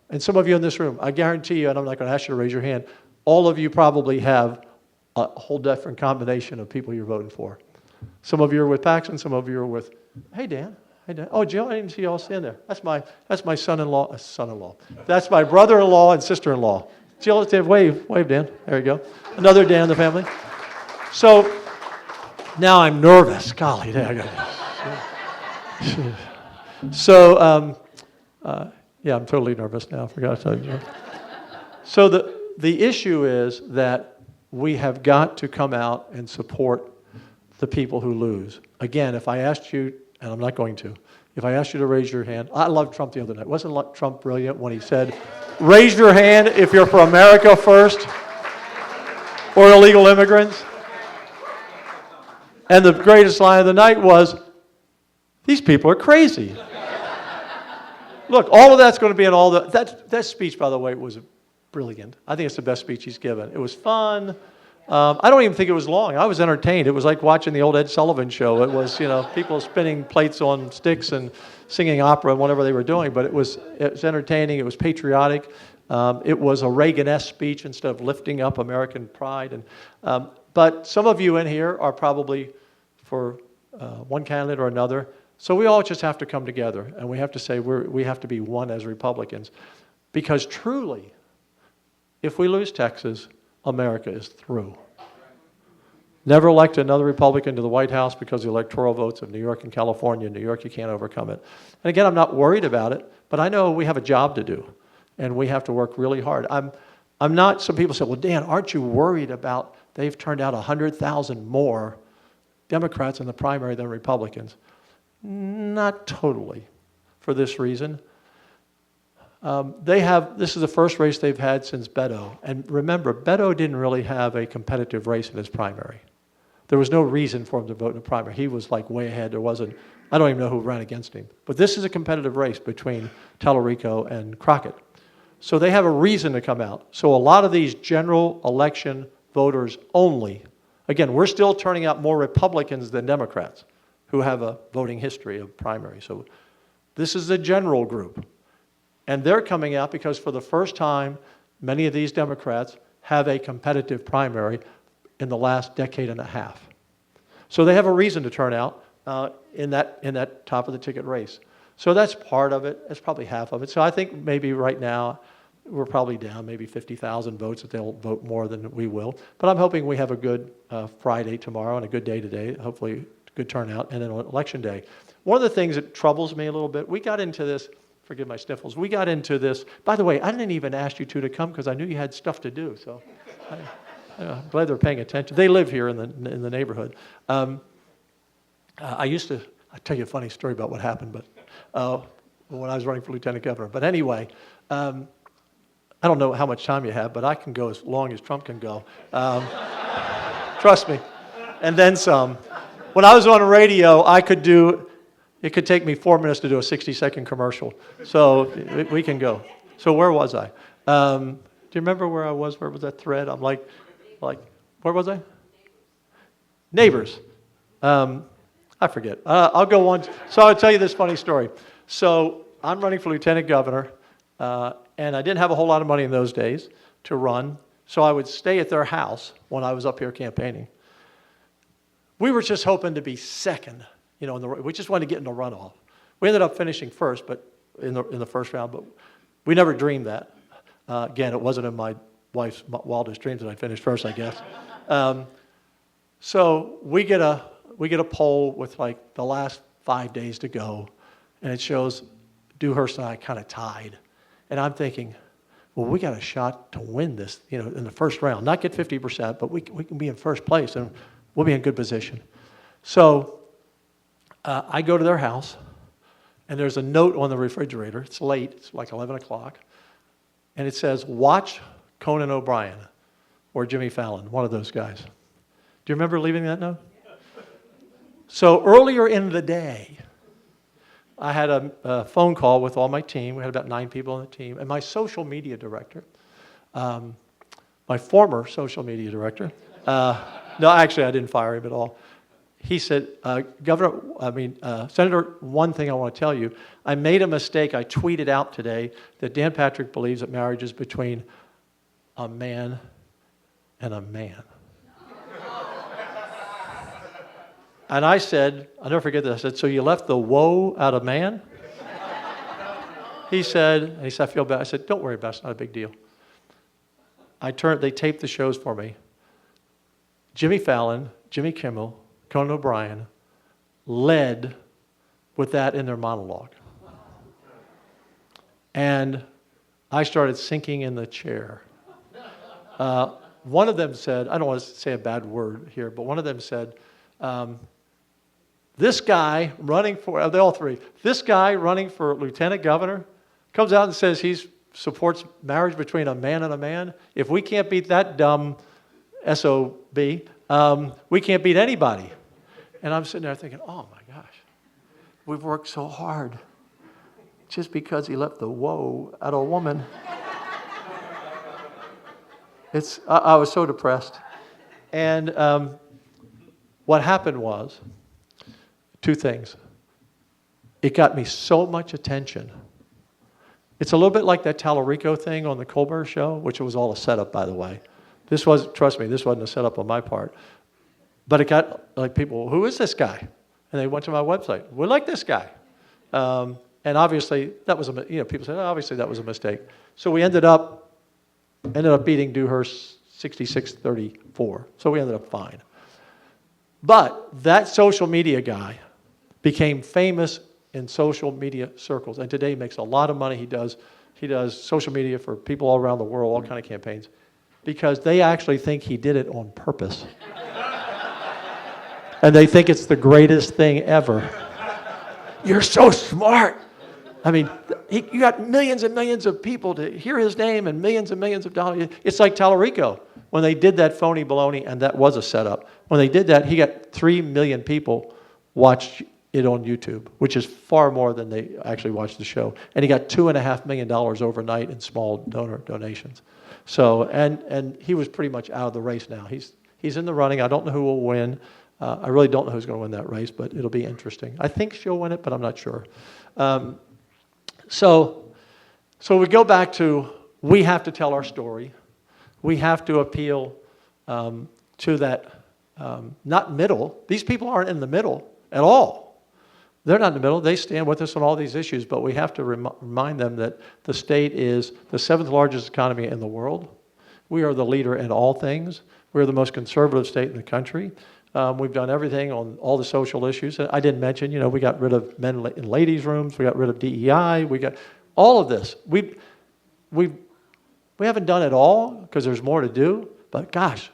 And some of you in this room, I guarantee you, and I'm not going to ask you to raise your hand, all of you probably have a whole different combination of people you're voting for. Some of you are with Paxton, some of you are with, hey Dan. Hey Dan. Oh, Jill, I didn't see you all stand there. That's my son-in-law. That's my brother-in-law and sister-in-law. Jill, wave, Dan. There you go. Another Dan in the family. So now I'm nervous. Golly, there I go. So, yeah, I'm totally nervous now. I forgot to tell you. So the issue is that we have got to come out and support the people who lose. Again, if I asked you, and I'm not going to, if I asked you to raise your hand, I loved Trump the other night. Wasn't Trump brilliant when he said, raise your hand if you're for America first or illegal immigrants? And the greatest line of the night was, these people are crazy. Look, all of that's going to be in all that speech, by the way, was brilliant. I think it's the best speech he's given. It was fun. I don't even think it was long. I was entertained. It was like watching the old Ed Sullivan show. It was, people spinning plates on sticks and singing opera and whatever they were doing. But it was entertaining. It was patriotic. It was a Reagan-esque speech instead of lifting up American pride. But some of you in here are probably for one candidate or another. So we all just have to come together, and we have to say we have to be one as Republicans. Because truly, if we lose Texas, America is through. Never elect another Republican to the White House because the electoral votes of New York and California. New York, you can't overcome it. And again, I'm not worried about it, but I know we have a job to do, and we have to work really hard. I'm not, some people say, well, Dan, aren't you worried about they've turned out 100,000 more Democrats in the primary than Republicans? Not totally, for this reason. This is the first race they've had since Beto. And remember, Beto didn't really have a competitive race in his primary. There was no reason for him to vote in the primary. He was like way ahead. I don't even know who ran against him. But this is a competitive race between Tallarico and Crockett. So they have a reason to come out. So a lot of these general election voters only, again, we're still turning out more Republicans than Democrats who have a voting history of primary. So this is the general group. And they're coming out because for the first time, many of these Democrats have a competitive primary in the last decade and a half. So they have a reason to turn out in that top of the ticket race. So that's part of it. That's probably half of it. So I think maybe right now we're probably down maybe 50,000 votes that they'll vote more than we will. But I'm hoping we have a good Friday tomorrow and a good day today, hopefully good turnout, and then on election day. One of the things that troubles me a little bit, we got into this, forgive my sniffles, we got into this, by the way, I didn't even ask you two to come because I knew you had stuff to do, so I'm glad they're paying attention. They live here in the neighborhood. I'll tell you a funny story about what happened, but when I was running for lieutenant governor. But anyway, I don't know how much time you have, but I can go as long as Trump can go. Trust me. And then some. when I was on the radio, it could take me 4 minutes to do a 60-second commercial. So we can go. So where was I? Do you remember where I was? Where was that thread? I'm like, where was I? Neighbors. I forget. I'll go on. So I'll tell you this funny story. So I'm running for lieutenant governor, and I didn't have a whole lot of money in those days to run, so I would stay at their house when I was up here campaigning. We were just hoping to be second, we just wanted to get in the runoff. We ended up finishing first, but in the first round, but we never dreamed that. Again, it wasn't in my wife's wildest dreams that I finished first, I guess. So we get a poll with like the last 5 days to go, and it shows Dewhurst and I kind of tied. And I'm thinking, well, we got a shot to win this, in the first round. Not get 50%, but we can be in first place, and we'll be in good position. So I go to their house, and there's a note on the refrigerator. It's late. It's like 11 o'clock. And it says, watch Conan O'Brien or Jimmy Fallon, one of those guys. Do you remember leaving that note? So earlier in the day, I had a phone call with all my team. We had about 9 people on the team. And my social media director, my former social media director, no, actually, I didn't fire him at all. He said, Senator, one thing I want to tell you. I made a mistake. I tweeted out today that Dan Patrick believes that marriage is between a man and a man. And I said, I'll never forget this. I said, so you left the woe out of man? He said, I feel bad. I said, don't worry about it. It's not a big deal. They taped the shows for me. Jimmy Fallon, Jimmy Kimmel, Conan O'Brien led with that in their monologue. And I started sinking in the chair. One of them said, I don't want to say a bad word here, but one of them said, this guy running for, they all three, this guy running for lieutenant governor comes out and says he supports marriage between a man and a man. If we can't beat that dumb SOB, we can't beat anybody. And I'm sitting there thinking, oh my gosh, we've worked so hard just because he left the woe out of a woman. I was so depressed. And what happened was, 2 things. It got me so much attention. It's a little bit like that Tallarico thing on the Colbert Show, which was all a setup, by the way. Trust me, this wasn't a setup on my part. But it got like people, who is this guy? And they went to my website. We like this guy. And obviously, that was people said, obviously that was a mistake. So we ended up beating Dewhurst 66-34. So we ended up fine. But that social media guy became famous in social media circles, and today makes a lot of money. He does social media for people all around the world, all kind of campaigns, because they actually think he did it on purpose. And they think it's the greatest thing ever. You're so smart. I mean, you got millions and millions of people to hear his name and millions of dollars. It's like Tallarico. When they did that phony baloney, and that was a setup, when they did that, he got 3 million people watched it on YouTube, which is far more than they actually watched the show. And he got $2.5 million overnight in small donor donations. So, and he was pretty much out of the race now. He's in the running. I don't know who will win. I really don't know who's going to win that race, but it'll be interesting. I think she'll win it, but I'm not sure. So we go back to, we have to tell our story. We have to appeal to that, not middle. These people aren't in the middle at all. They're not in the middle. They stand with us on all these issues, but we have to remind them that the state is the 7th largest economy in the world. We are the leader in all things. We're the most conservative state in the country. We've done everything on all the social issues. I didn't mention, we got rid of men in ladies' rooms. We got rid of DEI. We got all of this. We haven't done it all because there's more to do. But gosh,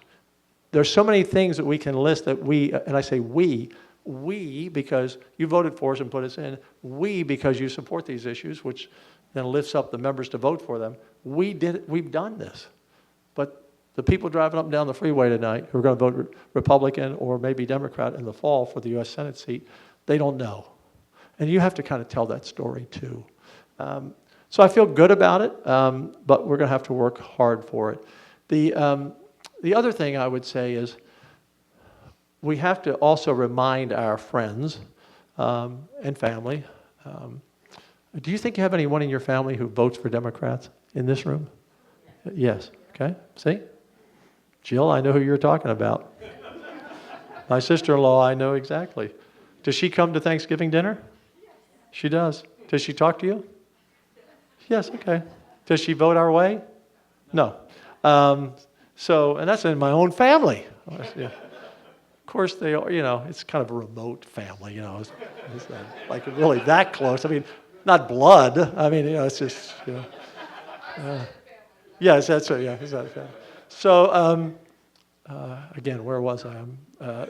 there's so many things that we can list that and I say we because you voted for us and put us in. We because you support these issues, which then lifts up the members to vote for them. We've done this. But The people driving up and down the freeway tonight who are going to vote Republican or maybe Democrat in the fall for the U.S. Senate seat, they don't know. And you have to kind of tell that story too. So I feel good about it, but we're going to have to work hard for it. The other thing I would say is we have to also remind our friends and family. Do you think you have anyone in your family who votes for Democrats in this room? Yes. Okay. See? Jill, I know who you're talking about. My sister-in-law, I know exactly. Does she come to Thanksgiving dinner? She does. Does she talk to you? Yes, okay. Does she vote our way? No. And that's in my own family. Yeah. Of course, they are, it's kind of a remote family, it's not like really that close. I mean, not blood. I mean, it's just, yes, that's right, yeah. Exactly. So, again, where was I?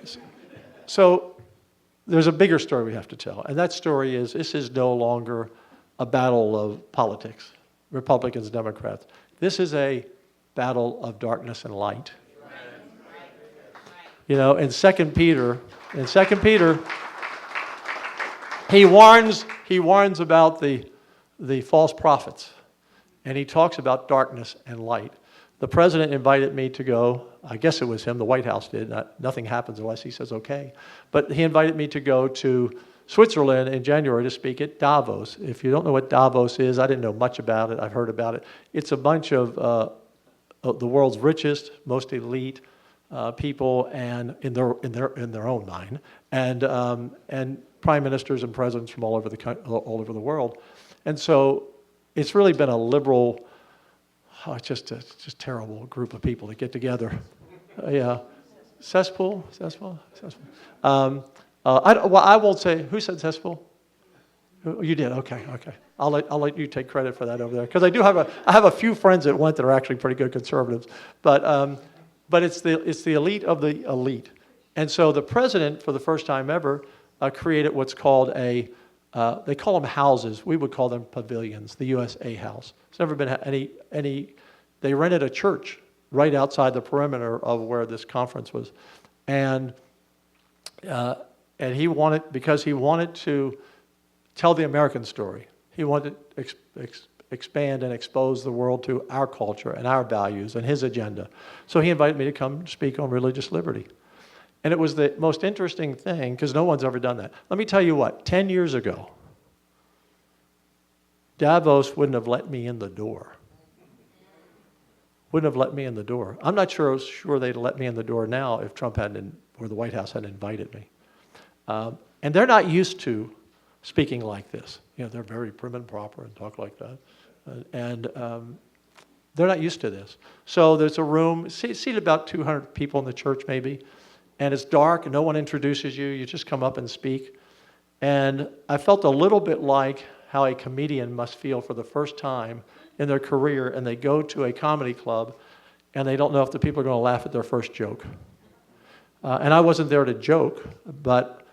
So there's a bigger story we have to tell, and that story is this is no longer a battle of politics, Republicans, Democrats. This is a battle of darkness and light. In 2 Peter, he warns about the false prophets, and he talks about darkness and light. The president invited me to go. I guess it was him. The White House did. Nothing happens unless he says okay. But he invited me to go to Switzerland in January to speak at Davos. If you don't know what Davos is, I didn't know much about it. I've heard about it. It's a bunch of the world's richest, most elite people, and in their own mind, and prime ministers and presidents from all over the world, and so it's really been a liberal, just terrible group of people that get together. Yeah, cesspool. I won't say who said cesspool. You did. Okay. I'll let you take credit for that over there, because I have a few friends that went that are actually pretty good conservatives, but it's the elite of the elite, and so the president, for the first time ever, created what's called they call them houses. We would call them pavilions. The USA House. It's never been any. They rented a church right outside the perimeter of where this conference was, and he wanted to tell the American story. He wanted to expand and expose the world to our culture and our values and his agenda. So he invited me to come speak on religious liberty. And it was the most interesting thing, because no one's ever done that. Let me tell you what, 10 years ago, Davos wouldn't have let me in the door. Wouldn't have let me in the door. I'm not sure they'd let me in the door now if Trump hadn't, or the White House hadn't invited me. And they're not used to speaking like this. They're very prim and proper and talk like that. And they're not used to this. So there's a room, seated about 200 people in the church maybe, and it's dark, and no one introduces you. You just come up and speak. And I felt a little bit like how a comedian must feel for the first time in their career, and they go to a comedy club, and they don't know if the people are going to laugh at their first joke. And I wasn't there to joke, but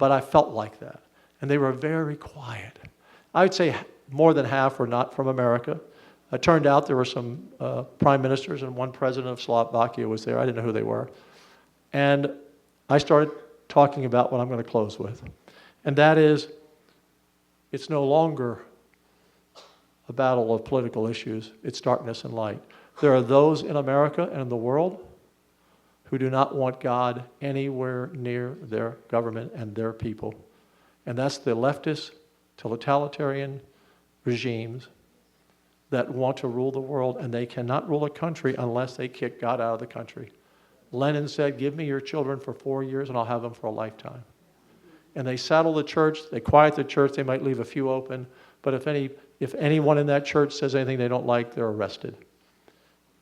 I felt like that. And they were very quiet. I would say more than half were not from America. It turned out there were some prime ministers, and one president of Slovakia was there. I didn't know who they were. And I started talking about what I'm going to close with. And that is, it's no longer a battle of political issues. It's darkness and light. There are those in America and in the world who do not want God anywhere near their government and their people. And that's the leftist, totalitarian regimes that want to rule the world, and they cannot rule a country unless they kick God out of the country. Lenin said, give me your children for 4 years and I'll have them for a lifetime. And they saddle the church, they quiet the church, they might leave a few open, but if anyone in that church says anything they don't like, they're arrested.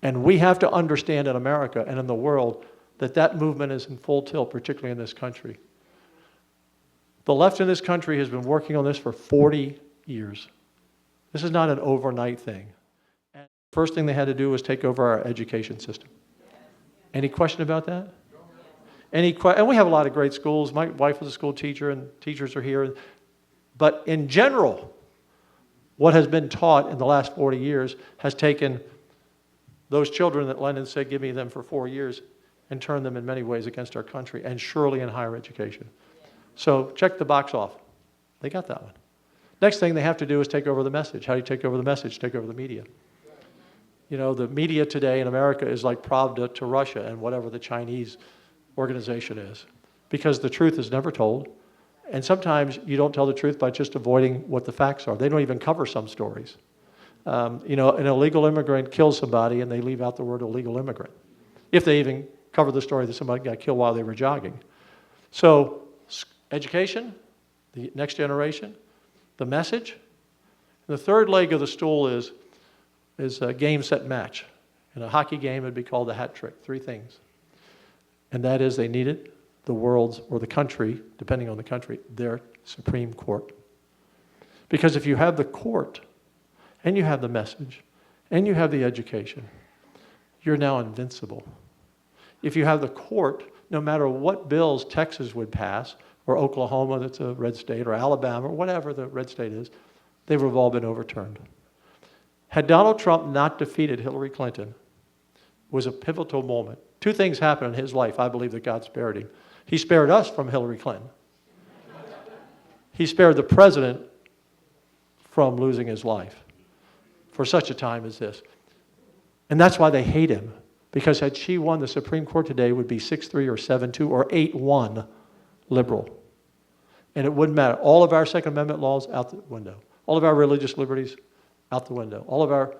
And we have to understand in America and in the world that movement is in full tilt, particularly in this country. The left in this country has been working on this for 40 years. This is not an overnight thing. And the first thing they had to do was take over our education system. Any question about that? And we have a lot of great schools. My wife was a school teacher, and teachers are here. But in general, what has been taught in the last 40 years has taken those children that Lenin said, give me them for 4 years, and turned them in many ways against our country, and surely in higher education. So check the box off. They got that one. Next thing they have to do is take over the message. How do you take over the message? Take over the media. You know, the media today in America is like Pravda to Russia and whatever the Chinese organization is, because the truth is never told. And sometimes you don't tell the truth by just avoiding what the facts are. They don't even cover some stories. You know, an illegal immigrant kills somebody and they leave out the word illegal immigrant, if they even cover the story that somebody got killed while they were jogging. So education, the next generation, the message. And the third leg of the stool is a game, set, match. In a hockey game, it'd be called the hat trick. 3 things. And that is they needed the world's, or the country, depending on the country, their Supreme Court. Because if you have the court, and you have the message, and you have the education, you're now invincible. If you have the court, no matter what bills Texas would pass, or Oklahoma, that's a red state, or Alabama, or whatever the red state is, they would have all been overturned. Had Donald Trump not defeated Hillary Clinton, was a pivotal moment. 2 things happened in his life, I believe, that God spared him. He spared us from Hillary Clinton. He spared the president from losing his life for such a time as this. And that's why they hate him. Because had she won, the Supreme Court today would be 6-3 or 7-2 or 8-1 liberal. And it wouldn't matter. All of our Second Amendment laws out the window. All of our religious liberties out the window. All of our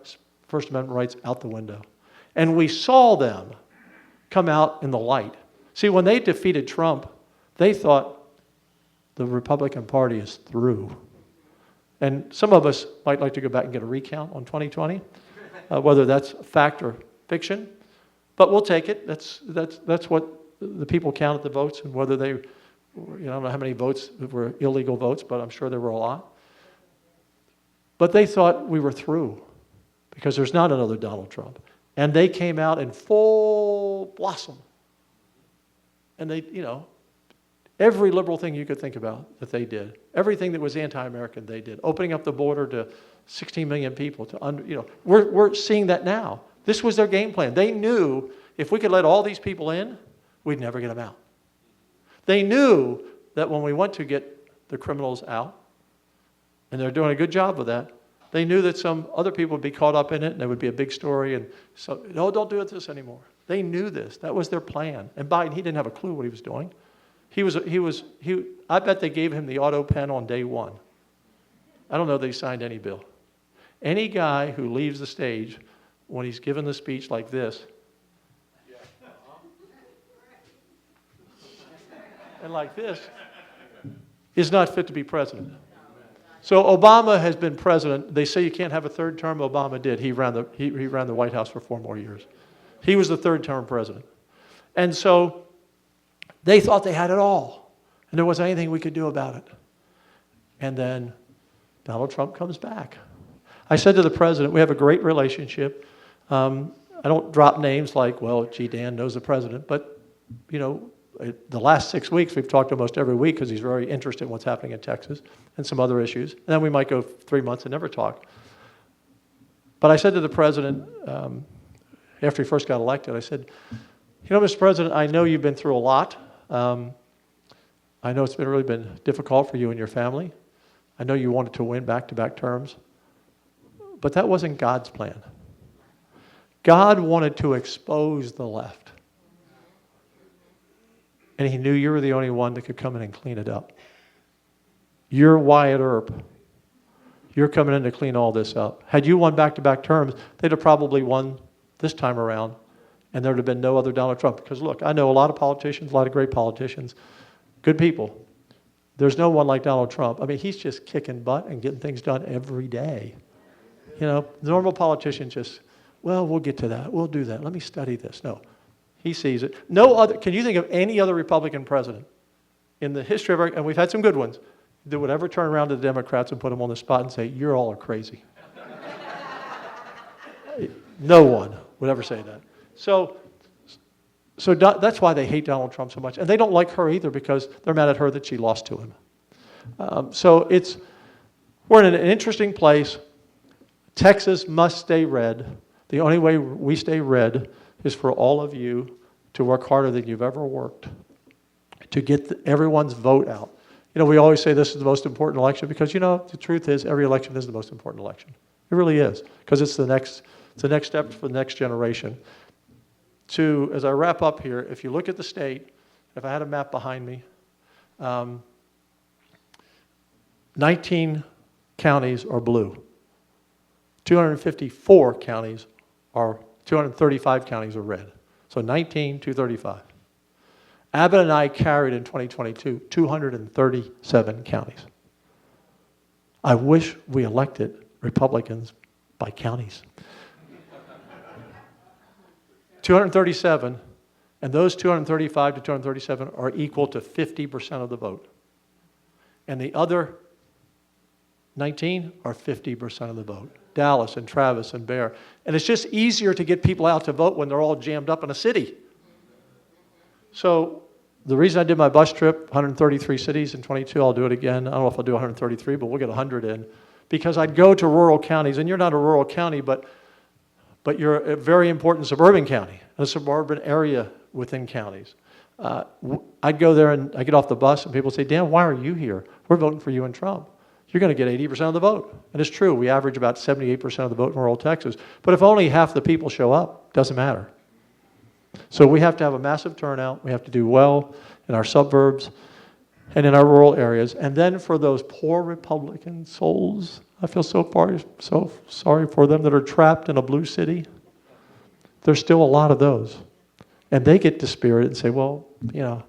First Amendment rights out the window. And we saw them come out in the light. See, when they defeated Trump, they thought the Republican Party is through. And some of us might like to go back and get a recount on 2020, whether that's fact or fiction. But we'll take it. That's what the people counted the votes, and whether they, I don't know how many votes were illegal votes, but I'm sure there were a lot. But they thought we were through because there's not another Donald Trump. And they came out in full blossom. And they, every liberal thing you could think about that they did. Everything that was anti-American, they did. Opening up the border to 16 million people. We're seeing that now. This was their game plan. They knew if we could let all these people in, we'd never get them out. They knew that when we went to get the criminals out, and they're doing a good job of that, they knew that some other people would be caught up in it, and there would be a big story, and so, no, don't do this anymore. They knew this. That was their plan. And Biden, he didn't have a clue what he was doing. I bet they gave him the auto pen on day 1. I don't know that he signed any bill. Any guy who leaves the stage when he's given the speech like this, and like this, is not fit to be president. So Obama has been president. They say you can't have a 3rd term. Obama did. He ran the White House for 4 more years. He was the 3rd term president. And so they thought they had it all, and there wasn't anything we could do about it. And then Donald Trump comes back. I said to the president, we have a great relationship. I don't drop names like, well, gee, Dan knows the president, but, the last 6 weeks we've talked almost every week because he's very interested in what's happening in Texas and some other issues. And then we might go 3 months and never talk. But I said to the president, after he first got elected, I said, Mr. President, I know you've been through a lot. I know it's really been difficult for you and your family. I know you wanted to win back-to-back terms. But that wasn't God's plan. God wanted to expose the left. And he knew you were the only one that could come in and clean it up. You're Wyatt Earp. You're coming in to clean all this up. Had you won back-to-back terms, they'd have probably won this time around, and there would have been no other Donald Trump. Because look, I know a lot of politicians, a lot of great politicians, good people. There's no one like Donald Trump. I mean, he's just kicking butt and getting things done every day. Normal politicians just, well, we'll get to that. We'll do that. Let me study this. No. He sees it. No other. Can you think of any other Republican president in the history of our, and we've had some good ones, that would ever turn around to the Democrats and put them on the spot and say, you're all crazy? No one would ever say that. So that's why they hate Donald Trump so much. And they don't like her either because they're mad at her that she lost to him. We're in an interesting place. Texas must stay red. The only way we stay red is for all of you to work harder than you've ever worked to get everyone's vote out. You know, we always say this is the most important election because, you know, the truth is every election is the most important election. It really is, because it's the next step for the next generation. As I wrap up here, if you look at the state, if I had a map behind me, 19 counties are blue. 235 counties are red. So 19, 235. Abbott and I carried in 2022 237 counties. I wish we elected Republicans by counties. 237, and those 235 to 237 are equal to 50% of the vote. And the other 19 are 50% of the vote. Dallas and Travis and Bear. And it's just easier to get people out to vote when they're all jammed up in a city. So the reason I did my bus trip, 133 cities in 22, I'll do it again. I don't know if I'll do 133, but we'll get 100 in. Because I'd go to rural counties, and you're not a rural county, but you're a very important suburban county, a suburban area within counties. I'd go there and I get off the bus and people say, Dan, why are you here? We're voting for you and Trump. You're going to get 80% of the vote. And it's true, we average about 78% of the vote in rural Texas. But if only half the people show up, it doesn't matter. So we have to have a massive turnout. We have to do well in our suburbs and in our rural areas. And then for those poor Republican souls, I feel so sorry for them that are trapped in a blue city. There's still a lot of those. And they get dispirited and say, well, you know,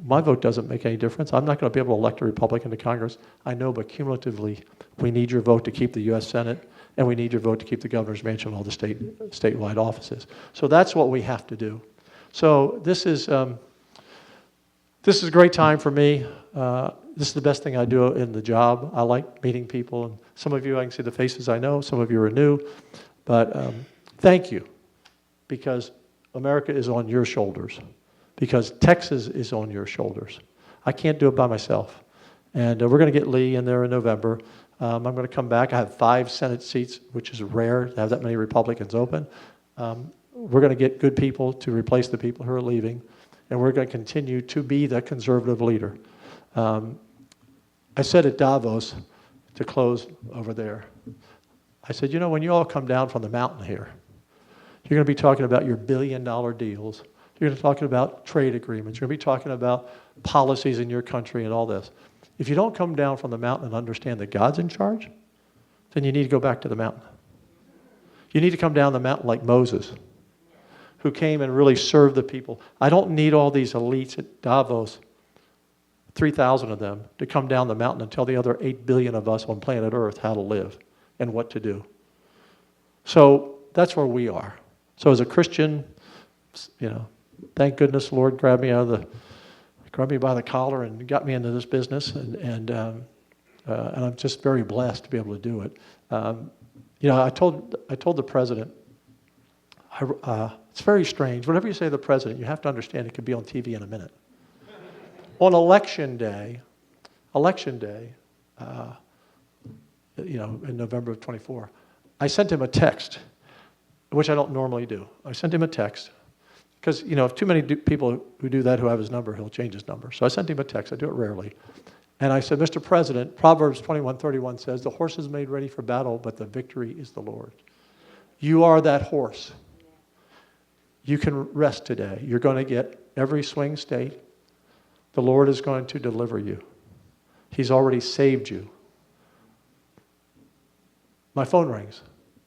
my vote doesn't make any difference. I'm not going to be able to elect a Republican to Congress. I know, but cumulatively, we need your vote to keep the U.S. Senate, and we need your vote to keep the governor's mansion and all the statewide offices. So that's what we have to do. So this is a great time for me. This is the best thing I do in the job. I like meeting people, and some of you, I can see the faces I know. Some of you are new, but thank you, because America is on your shoulders, because Texas is on your shoulders. I can't do it by myself, and we're going to get Lee in there in November. I'm going to come back. I have 5 Senate seats, which is rare to have that many Republicans open. We're going to get good people to replace the people who are leaving, and we're going to continue to be the conservative leader. I said at Davos, to close over there, I said, you know, when you all come down from the mountain here, you're going to be talking about your billion-dollar deals. You're going to be talking about trade agreements. You're going to be talking about policies in your country and all this. If you don't come down from the mountain and understand that God's in charge, then you need to go back to the mountain. You need to come down the mountain like Moses, who came and really served the people. I don't need all these elites at Davos, 3,000 of them, to come down the mountain and tell the other 8 billion of us on planet Earth how to live and what to do. So that's where we are. So as a Christian, you know, thank goodness the Lord grabbed me by the collar and got me into this business, and I'm just very blessed to be able to do it. You know, I told the president, it's very strange. Whenever you say the president, you have to understand it could be on TV in a minute. On election day, you know, in November of 24, I sent him a text, which I don't normally do. I sent him a text because, you know, if too many people who do that who have his number, he'll change his number. So I sent him a text. I do it rarely. And I said, Mr. President, Proverbs 21:31 says, the horse is made ready for battle, but the victory is the Lord. You are that horse. You can rest today. You're going to get every swing state. The Lord is going to deliver you. He's already saved you. My phone rings.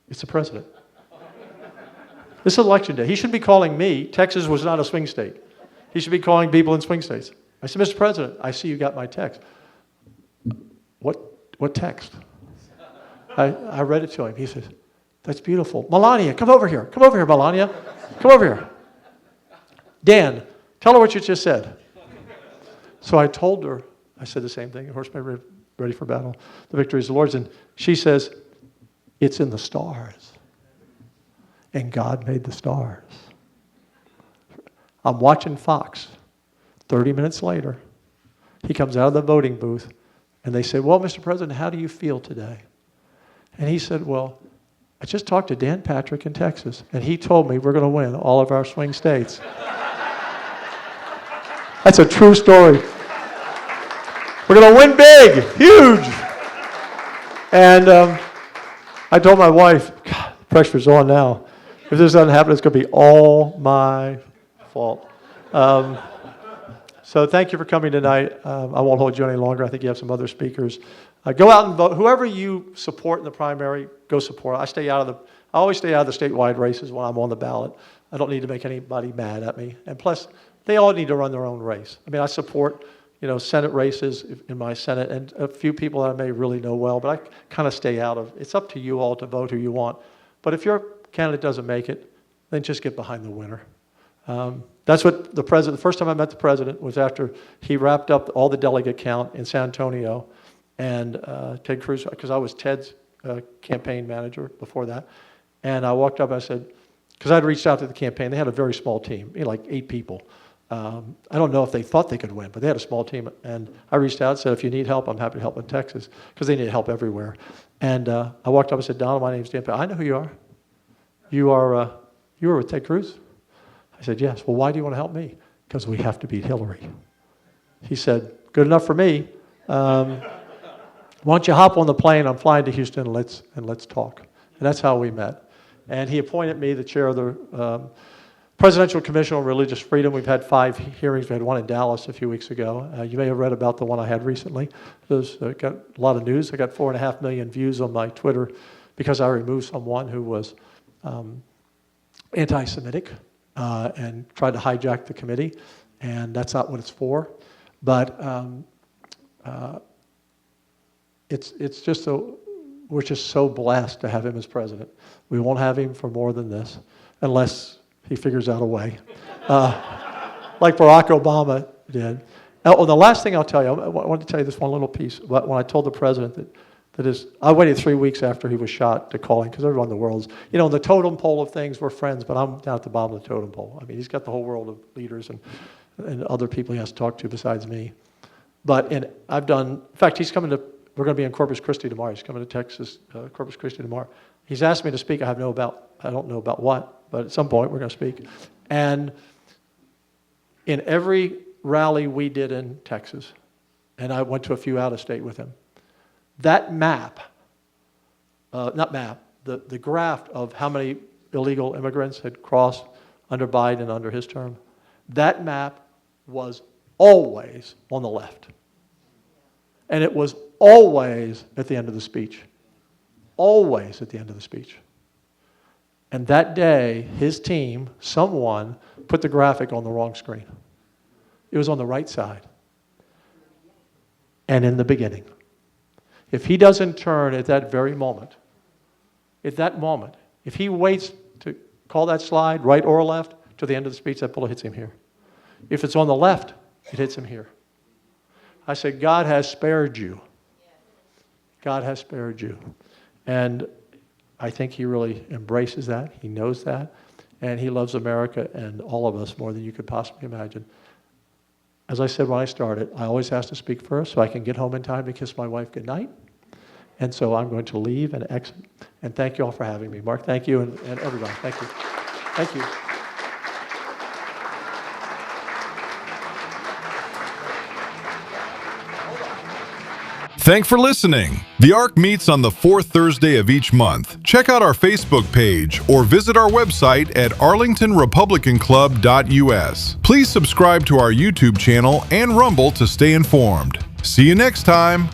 It's the president. This is election day. He shouldn't be calling me. Texas was not a swing state. He should be calling people in swing states. I said, Mr. President, I see you got my text. What text? I read it to him. He says, that's beautiful. Melania, come over here. Come over here, Melania. Come over here. Dan, tell her what you just said. So I told her, I said the same thing, horsemen ready for battle. The victory is the Lord's. And she says, it's in the stars. And God made the stars. I'm watching Fox. 30 minutes later, he comes out of the voting booth, and they say, well, Mr. President, how do you feel today? And he said, well, I just talked to Dan Patrick in Texas, and he told me we're going to win all of our swing states. That's a true story. We're going to win big, huge. And I told my wife, God, the pressure's on now. If this doesn't happen, it's going to be all my fault. So thank you for coming tonight. I won't hold you any longer. I think you have some other speakers. Go out and vote. Whoever you support in the primary, go support. I always stay out of the statewide races when I'm on the ballot. I don't need to make anybody mad at me. And plus, they all need to run their own race. I mean, I support, Senate races in my Senate, and a few people that I may really know well, but I kind of stay out of. It's up to you all to vote who you want. But if your candidate doesn't make it, then just get behind the winner. That's what the first time I met the president was after he wrapped up all the delegate count in San Antonio, and Ted Cruz, because I was Ted's campaign manager before that, and I walked up and I said, because I'd reached out to the campaign, they had a very small team, like 8 people. I don't know if they thought they could win, but they had a small team, and I reached out and said, if you need help, I'm happy to help in Texas, because they need help everywhere. And I walked up and said, Donald, my name's Dan Patrick. I know who you are. You were with Ted Cruz? I said, yes. Well, why do you want to help me? Because we have to beat Hillary. He said, good enough for me. Why don't you hop on the plane? I'm flying to Houston, and let's talk. And that's how we met. And he appointed me the chair of the Presidential Commission on Religious Freedom. We've had 5 hearings. We had one in Dallas a few weeks ago. You may have read about the one I had recently. Those got a lot of news. I got 4.5 million views on my Twitter because I removed someone who was anti-Semitic and tried to hijack the committee, and that's not what it's for. But it's just so, we're just so blessed to have him as president. We won't have him for more than this, unless he figures out a way, like Barack Obama did. Now, the last thing I'll tell you, I wanted to tell you this one little piece. When I told the president I waited 3 weeks after he was shot to call him, because everyone in the world's, the totem pole of things, we're friends, but I'm down at the bottom of the totem pole. I mean, he's got the whole world of leaders and other people he has to talk to besides me. But in fact, we're going to be in Corpus Christi tomorrow. He's coming to Texas, Corpus Christi tomorrow. He's asked me to speak. I don't know about what, but at some point we're going to speak. And in every rally we did in Texas, and I went to a few out of state with him, that the graph of how many illegal immigrants had crossed under Biden and under his term, that map was always on the left. And it was always at the end of the speech. Always at the end of the speech. And that day, his team, someone, put the graphic on the wrong screen. It was on the right side. And in the beginning. If he doesn't turn at that very moment, if he waits to call that slide, right or left, to the end of the speech, that bullet hits him here. If it's on the left, it hits him here. I said, God has spared you. God has spared you. And I think he really embraces that. He knows that. And he loves America and all of us more than you could possibly imagine. As I said when I started, I always ask to speak first so I can get home in time to kiss my wife goodnight. And so I'm going to leave and exit. And thank you all for having me. Mark, thank you, and everybody, thank you. Thank you. Thanks for listening. The ARC meets on the 4th Thursday of each month. Check out our Facebook page or visit our website at arlingtonrepublicanclub.us. Please subscribe to our YouTube channel and Rumble to stay informed. See you next time.